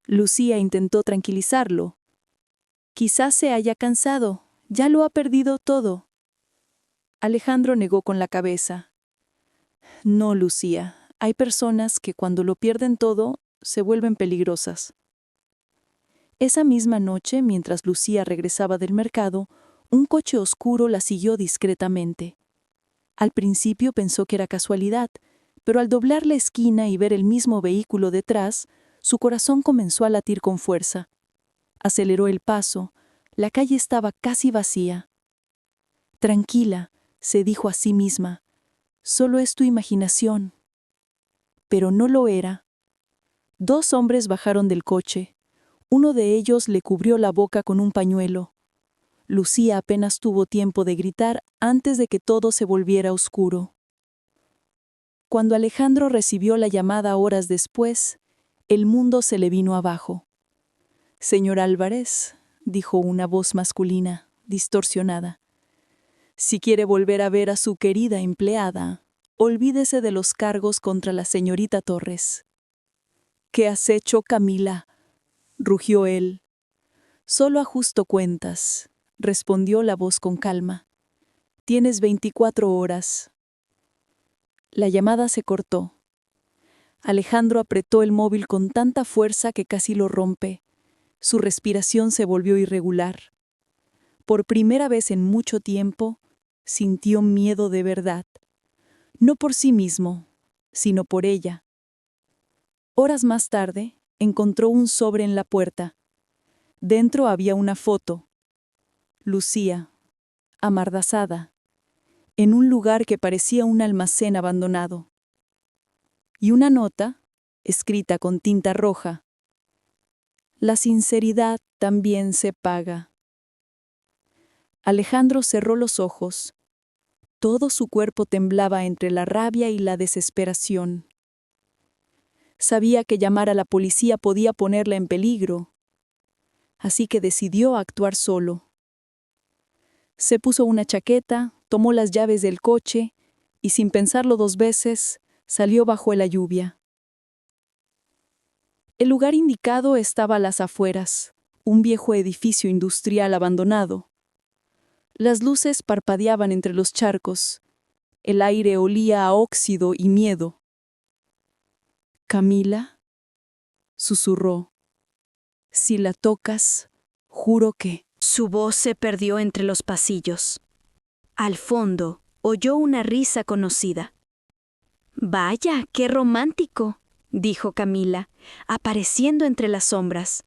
Lucía intentó tranquilizarlo. Quizás se haya cansado, ya lo ha perdido todo. Alejandro negó con la cabeza. No, Lucía, hay personas que cuando lo pierden todo, se vuelven peligrosas. Esa misma noche, mientras Lucía regresaba del mercado, un coche oscuro la siguió discretamente. Al principio pensó que era casualidad, pero al doblar la esquina y ver el mismo vehículo detrás, su corazón comenzó a latir con fuerza. Aceleró el paso. La calle estaba casi vacía. Tranquila, se dijo a sí misma, solo es tu imaginación. Pero no lo era. 2 hombres bajaron del coche. Uno de ellos le cubrió la boca con un pañuelo. Lucía apenas tuvo tiempo de gritar antes de que todo se volviera oscuro. Cuando Alejandro recibió la llamada horas después, el mundo se le vino abajo. «Señor Álvarez», dijo una voz masculina, distorsionada, «si quiere volver a ver a su querida empleada, olvídese de los cargos contra la señorita Torres». «¿Qué has hecho, Camila?», rugió él. «Solo ajusto cuentas», respondió la voz con calma. Tienes 24 horas. La llamada se cortó. Alejandro apretó el móvil con tanta fuerza que casi lo rompe. Su respiración se volvió irregular. Por primera vez en mucho tiempo, sintió miedo de verdad. No por sí mismo, sino por ella. Horas más tarde, encontró un sobre en la puerta. Dentro había una foto. Lucía, amardazada, en un lugar que parecía un almacén abandonado. Y una nota, escrita con tinta roja. La sinceridad también se paga. Alejandro cerró los ojos. Todo su cuerpo temblaba entre la rabia y la desesperación. Sabía que llamar a la policía podía ponerla en peligro, así que decidió actuar solo. Se puso una chaqueta, tomó las llaves del coche y, sin pensarlo 2 veces, salió bajo la lluvia. El lugar indicado estaba a las afueras, un viejo edificio industrial abandonado. Las luces parpadeaban entre los charcos. El aire olía a óxido y miedo. «Camila», susurró, «si la tocas, juro que...». Su voz se perdió entre los pasillos. Al fondo, oyó una risa conocida. «Vaya, qué romántico», dijo Camila, apareciendo entre las sombras.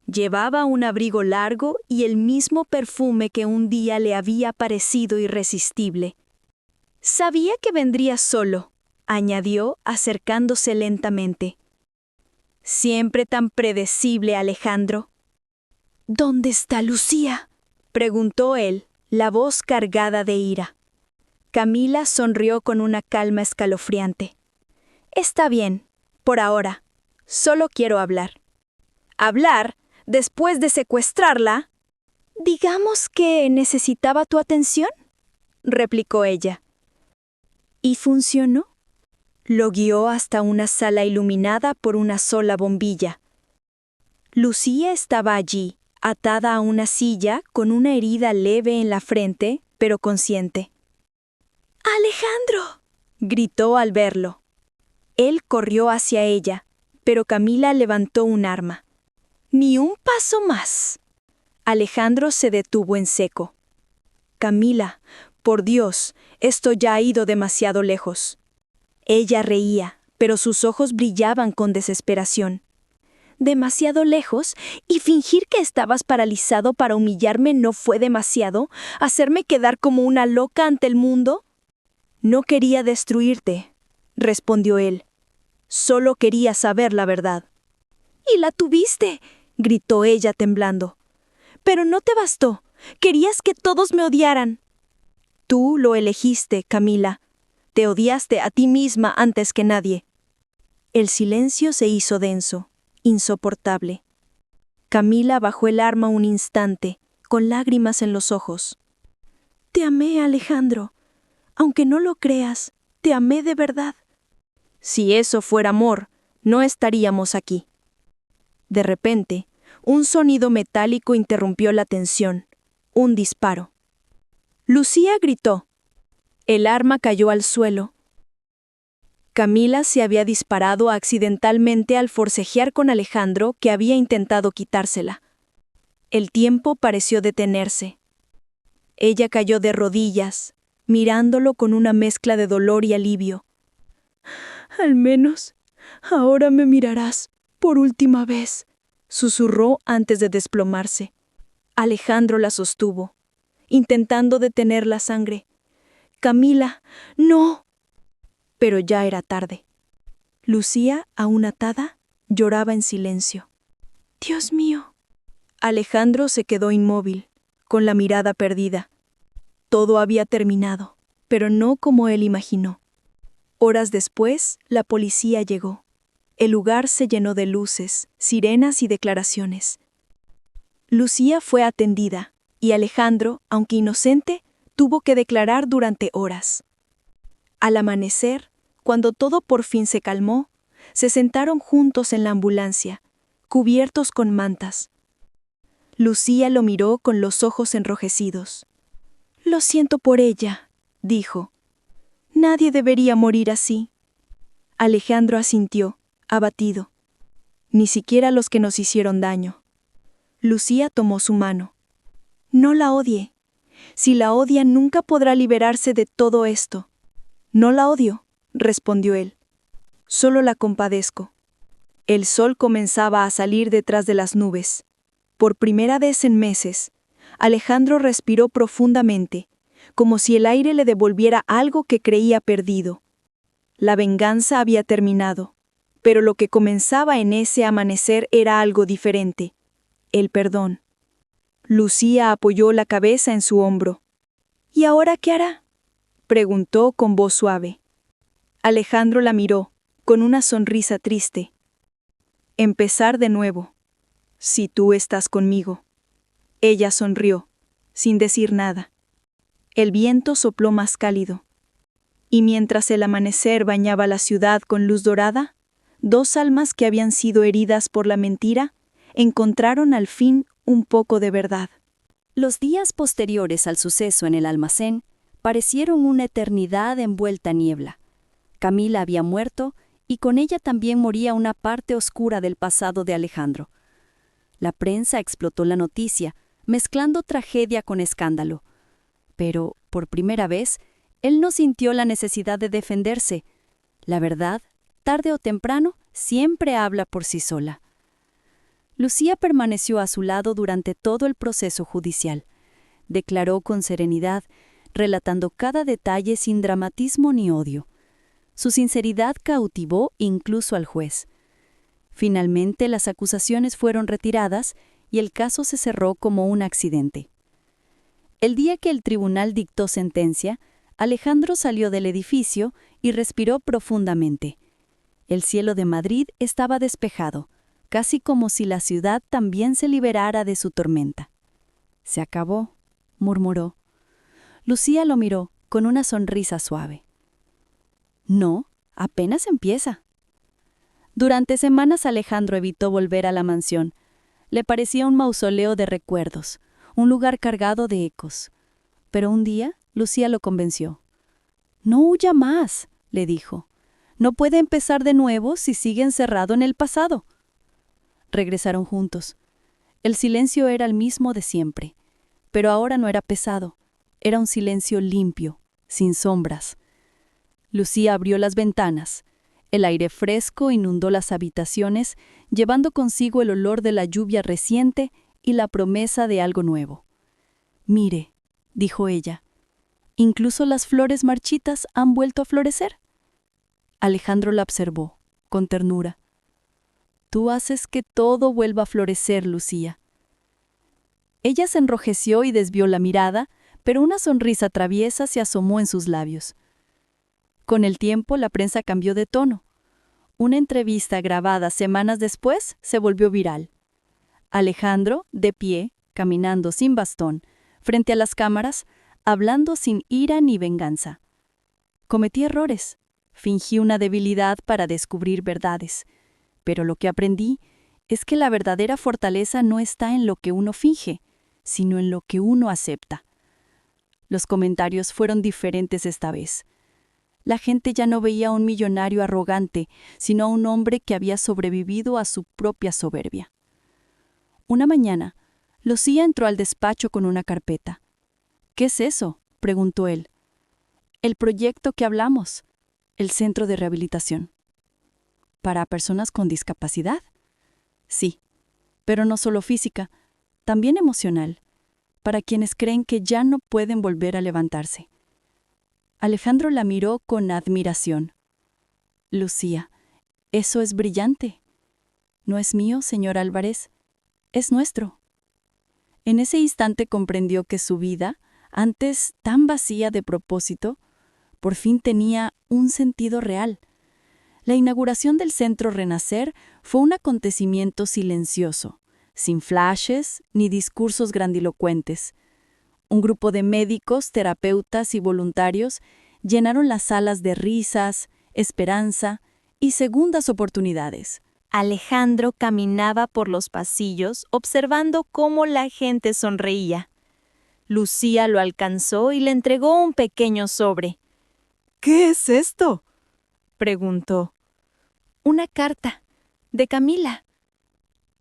Llevaba un abrigo largo y el mismo perfume que un día le había parecido irresistible. «Sabía que vendría solo», añadió, acercándose lentamente. «Siempre tan predecible, Alejandro». «¿Dónde está Lucía?», preguntó él, la voz cargada de ira. Camila sonrió con una calma escalofriante. «Está bien, por ahora. Solo quiero hablar». «¿Hablar? ¿Después de secuestrarla?» «Digamos que necesitaba tu atención», replicó ella. ¿Y funcionó? Lo guió hasta una sala iluminada por una sola bombilla. Lucía estaba allí, atada a una silla, con una herida leve en la frente, pero consciente. «¡Alejandro!», gritó al verlo. Él corrió hacia ella, pero Camila levantó un arma. «Ni un paso más». Alejandro se detuvo en seco. «Camila, por Dios, esto ya ha ido demasiado lejos». Ella reía, pero sus ojos brillaban con desesperación. «¿Demasiado lejos? ¿Y fingir que estabas paralizado para humillarme no fue demasiado? ¿Hacerme quedar como una loca ante el mundo?» «No quería destruirte», respondió él. «Solo quería saber la verdad». «Y la tuviste», gritó ella temblando. «Pero no te bastó. Querías que todos me odiaran». «Tú lo elegiste, Camila. Te odiaste a ti misma antes que nadie». El silencio se hizo denso, insoportable. Camila bajó el arma un instante, con lágrimas en los ojos. «Te amé, Alejandro. Aunque no lo creas, te amé de verdad». «Si eso fuera amor, no estaríamos aquí». De repente, un sonido metálico interrumpió la tensión. Un disparo. Lucía gritó. El arma cayó al suelo. Camila se había disparado accidentalmente al forcejear con Alejandro, que había intentado quitársela. El tiempo pareció detenerse. Ella cayó de rodillas, mirándolo con una mezcla de dolor y alivio. «Al menos, ahora me mirarás por última vez», susurró antes de desplomarse. Alejandro la sostuvo, intentando detener la sangre. «Camila, no». Pero ya era tarde. Lucía, aún atada, lloraba en silencio. «Dios mío». Alejandro se quedó inmóvil, con la mirada perdida. Todo había terminado, pero no como él imaginó. Horas después, la policía llegó. El lugar se llenó de luces, sirenas y declaraciones. Lucía fue atendida, y Alejandro, aunque inocente, tuvo que declarar durante horas. Al amanecer, cuando todo por fin se calmó, se sentaron juntos en la ambulancia, cubiertos con mantas. Lucía lo miró con los ojos enrojecidos. Lo siento por ella, dijo. Nadie debería morir así. Alejandro asintió, abatido. Ni siquiera los que nos hicieron daño. Lucía tomó su mano. No la odie. Si la odia, nunca podrá liberarse de todo esto. No la odio, respondió él. Solo la compadezco. El sol comenzaba a salir detrás de las nubes. Por primera vez en meses, Alejandro respiró profundamente, como si el aire le devolviera algo que creía perdido. La venganza había terminado, pero lo que comenzaba en ese amanecer era algo diferente: el perdón. Lucía apoyó la cabeza en su hombro. ¿Y ahora qué hará?, preguntó con voz suave. Alejandro la miró, con una sonrisa triste. Empezar de nuevo, si tú estás conmigo. Ella sonrió, sin decir nada. El viento sopló más cálido. Y mientras el amanecer bañaba la ciudad con luz dorada, dos almas que habían sido heridas por la mentira encontraron al fin un poco de verdad. Los días posteriores al suceso en el almacén parecieron una eternidad envuelta en niebla. Camila había muerto y con ella también moría una parte oscura del pasado de Alejandro. La prensa explotó la noticia, mezclando tragedia con escándalo. Pero, por primera vez, él no sintió la necesidad de defenderse. La verdad, tarde o temprano, siempre habla por sí sola. Lucía permaneció a su lado durante todo el proceso judicial. Declaró con serenidad, relatando cada detalle sin dramatismo ni odio. Su sinceridad cautivó incluso al juez. Finalmente, las acusaciones fueron retiradas y el caso se cerró como un accidente. El día que el tribunal dictó sentencia, Alejandro salió del edificio y respiró profundamente. El cielo de Madrid estaba despejado, casi como si la ciudad también se liberara de su tormenta. «Se acabó», murmuró. Lucía lo miró con una sonrisa suave. «No, apenas empieza». Durante semanas Alejandro evitó volver a la mansión. Le parecía un mausoleo de recuerdos, un lugar cargado de ecos. Pero un día, Lucía lo convenció. «No huya más», le dijo. «No puede empezar de nuevo si sigue encerrado en el pasado». Regresaron juntos. El silencio era el mismo de siempre, pero ahora no era pesado. Era un silencio limpio, sin sombras. Lucía abrió las ventanas. El aire fresco inundó las habitaciones, llevando consigo el olor de la lluvia reciente y la promesa de algo nuevo. «Mire», dijo ella, «incluso las flores marchitas han vuelto a florecer». Alejandro la observó, con ternura. «Tú haces que todo vuelva a florecer, Lucía». Ella se enrojeció y desvió la mirada, pero una sonrisa traviesa se asomó en sus labios. Con el tiempo, la prensa cambió de tono. Una entrevista grabada semanas después se volvió viral. Alejandro, de pie, caminando sin bastón, frente a las cámaras, hablando sin ira ni venganza. «Cometí errores, fingí una debilidad para descubrir verdades. Pero lo que aprendí es que la verdadera fortaleza no está en lo que uno finge, sino en lo que uno acepta». Los comentarios fueron diferentes esta vez. La gente ya no veía a un millonario arrogante, sino a un hombre que había sobrevivido a su propia soberbia. Una mañana, Lucía entró al despacho con una carpeta. «¿Qué es eso?», preguntó él. «El proyecto que hablamos, el centro de rehabilitación». «¿Para personas con discapacidad?». «Sí, pero no solo física, también emocional, para quienes creen que ya no pueden volver a levantarse». Alejandro la miró con admiración. «Lucía, eso es brillante. No es mío, señor Álvarez, es nuestro». En ese instante comprendió que su vida, antes tan vacía de propósito, por fin tenía un sentido real. La inauguración del Centro Renacer fue un acontecimiento silencioso, sin flashes ni discursos grandilocuentes. Un grupo de médicos, terapeutas y voluntarios llenaron las salas de risas, esperanza y segundas oportunidades. Alejandro caminaba por los pasillos observando cómo la gente sonreía. Lucía lo alcanzó y le entregó un pequeño sobre. ¿Qué es esto? Preguntó. Una carta, de Camila.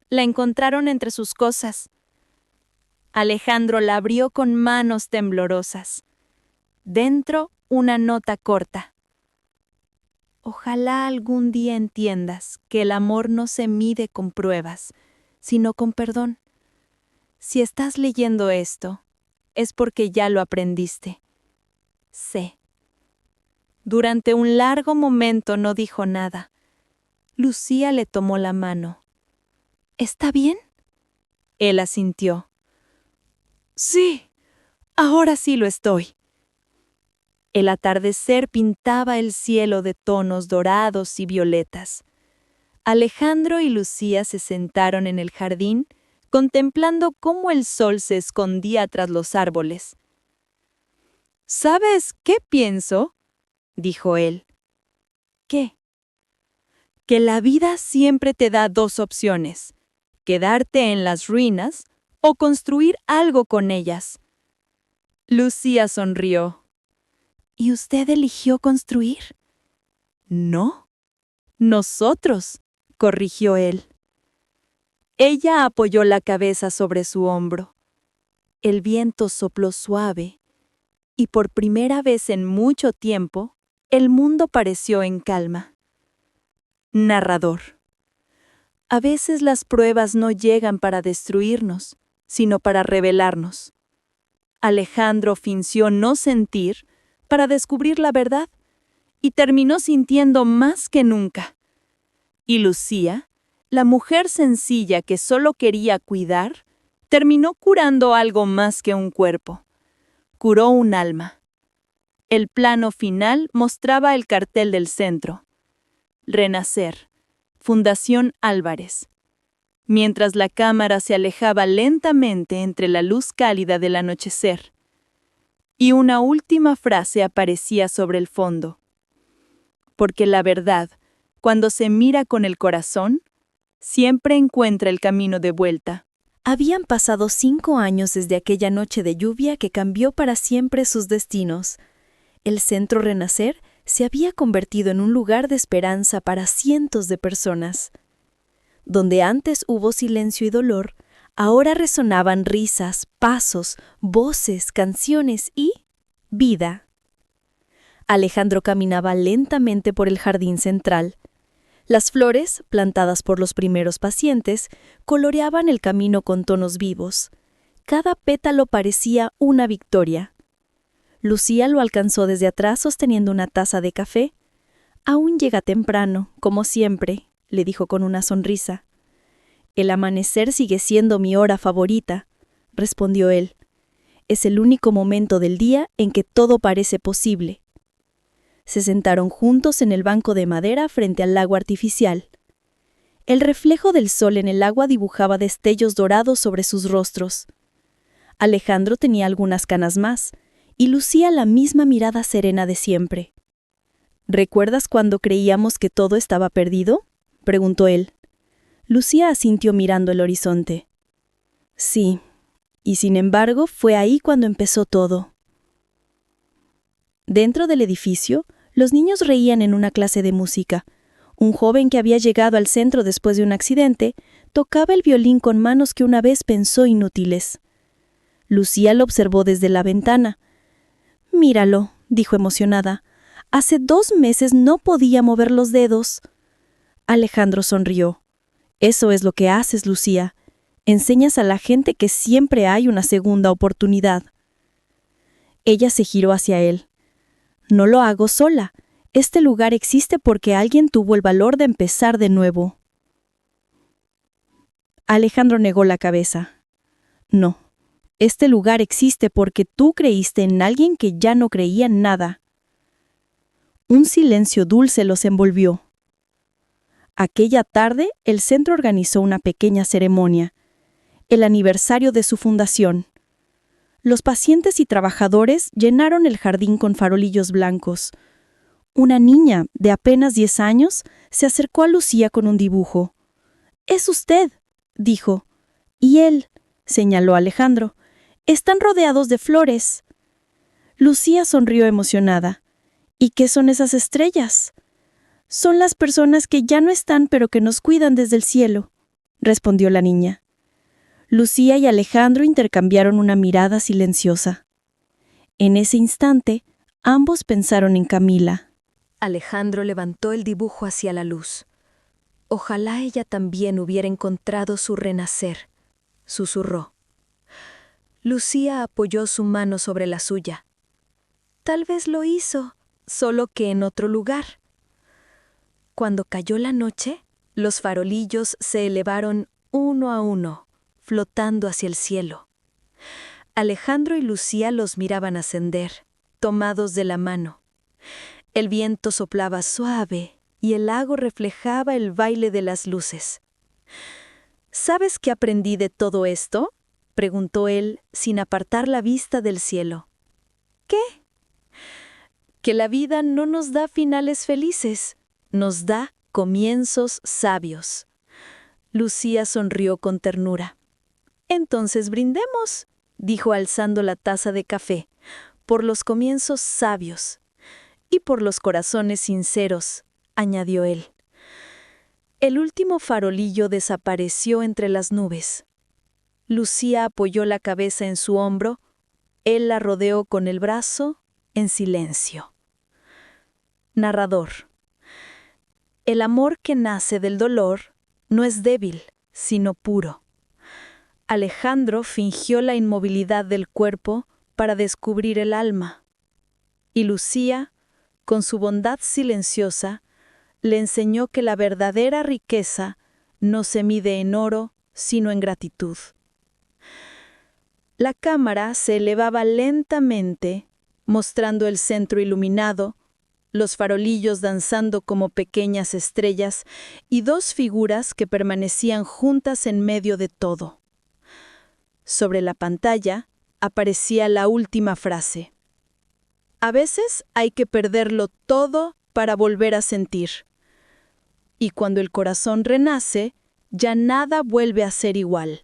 La encontraron entre sus cosas. Alejandro la abrió con manos temblorosas. Dentro, una nota corta. Ojalá algún día entiendas que el amor no se mide con pruebas, sino con perdón. Si estás leyendo esto, es porque ya lo aprendiste. Sé. Durante un largo momento no dijo nada. Lucía le tomó la mano. ¿Está bien? Él asintió. Sí, ahora sí lo estoy. El atardecer pintaba el cielo de tonos dorados y violetas. Alejandro y Lucía se sentaron en el jardín, contemplando cómo el sol se escondía tras los árboles. ¿Sabes qué pienso?, dijo él. ¿Qué? Que la vida siempre te da dos opciones: quedarte en las ruinas o construir algo con ellas. Lucía sonrió. ¿Y usted eligió construir? No. Nosotros, corrigió él. Ella apoyó la cabeza sobre su hombro. El viento sopló suave, y por primera vez en mucho tiempo, el mundo pareció en calma. Narrador. A veces las pruebas no llegan para destruirnos, sino para revelarnos. Alejandro fingió no sentir para descubrir la verdad, y terminó sintiendo más que nunca. Y Lucía, la mujer sencilla que solo quería cuidar, terminó curando algo más que un cuerpo. Curó un alma. El plano final mostraba el cartel del centro. Renacer, Fundación Álvarez. Mientras la cámara se alejaba lentamente entre la luz cálida del anochecer. Y una última frase aparecía sobre el fondo. Porque la verdad, cuando se mira con el corazón, siempre encuentra el camino de vuelta. Habían pasado 5 años desde aquella noche de lluvia que cambió para siempre sus destinos. El Centro Renacer se había convertido en un lugar de esperanza para cientos de personas. Donde antes hubo silencio y dolor, ahora resonaban risas, pasos, voces, canciones y vida. Alejandro caminaba lentamente por el jardín central. Las flores, plantadas por los primeros pacientes, coloreaban el camino con tonos vivos. Cada pétalo parecía una victoria. Lucía lo alcanzó desde atrás sosteniendo una taza de café. «Aún llega temprano, como siempre», le dijo con una sonrisa. «El amanecer sigue siendo mi hora favorita», respondió él. «Es el único momento del día en que todo parece posible». Se sentaron juntos en el banco de madera frente al lago artificial. El reflejo del sol en el agua dibujaba destellos dorados sobre sus rostros. Alejandro tenía algunas canas más, y lucía la misma mirada serena de siempre. «¿Recuerdas cuando creíamos que todo estaba perdido?», preguntó él. Lucía asintió mirando el horizonte. «Sí, y sin embargo fue ahí cuando empezó todo». Dentro del edificio, los niños reían en una clase de música. Un joven que había llegado al centro después de un accidente tocaba el violín con manos que una vez pensó inútiles. Lucía lo observó desde la ventana. «Míralo», dijo emocionada. «Hace 2 meses no podía mover los dedos». Alejandro sonrió. «Eso es lo que haces, Lucía. Enseñas a la gente que siempre hay una segunda oportunidad». Ella se giró hacia él. «No lo hago sola. Este lugar existe porque alguien tuvo el valor de empezar de nuevo». Alejandro negó la cabeza. «No. Este lugar existe porque tú creíste en alguien que ya no creía en nada». Un silencio dulce los envolvió. Aquella tarde, el centro organizó una pequeña ceremonia, el aniversario de su fundación. Los pacientes y trabajadores llenaron el jardín con farolillos blancos. Una niña de apenas 10 años se acercó a Lucía con un dibujo. «Es usted», dijo. «Y él», señaló Alejandro. Están rodeados de flores. Lucía sonrió emocionada. ¿Y qué son esas estrellas? Son las personas que ya no están pero que nos cuidan desde el cielo, respondió la niña. Lucía y Alejandro intercambiaron una mirada silenciosa. En ese instante, ambos pensaron en Camila. Alejandro levantó el dibujo hacia la luz. Ojalá ella también hubiera encontrado su renacer, susurró. Lucía apoyó su mano sobre la suya. Tal vez lo hizo, solo que en otro lugar. Cuando cayó la noche, los farolillos se elevaron uno a uno, flotando hacia el cielo. Alejandro y Lucía los miraban ascender, tomados de la mano. El viento soplaba suave y el lago reflejaba el baile de las luces. ¿Sabes qué aprendí de todo esto?, preguntó él, sin apartar la vista del cielo. ¿Qué? Que la vida no nos da finales felices, nos da comienzos sabios. Lucía sonrió con ternura. Entonces brindemos, dijo alzando la taza de café, por los comienzos sabios. Y por los corazones sinceros, añadió él. El último farolillo desapareció entre las nubes. Lucía apoyó la cabeza en su hombro, él la rodeó con el brazo, en silencio. Narrador. El amor que nace del dolor no es débil, sino puro. Alejandro fingió la inmovilidad del cuerpo para descubrir el alma. Y Lucía, con su bondad silenciosa, le enseñó que la verdadera riqueza no se mide en oro, sino en gratitud. La cámara se elevaba lentamente, mostrando el centro iluminado, los farolillos danzando como pequeñas estrellas y dos figuras que permanecían juntas en medio de todo. Sobre la pantalla aparecía la última frase. A veces hay que perderlo todo para volver a sentir. Y cuando el corazón renace, ya nada vuelve a ser igual.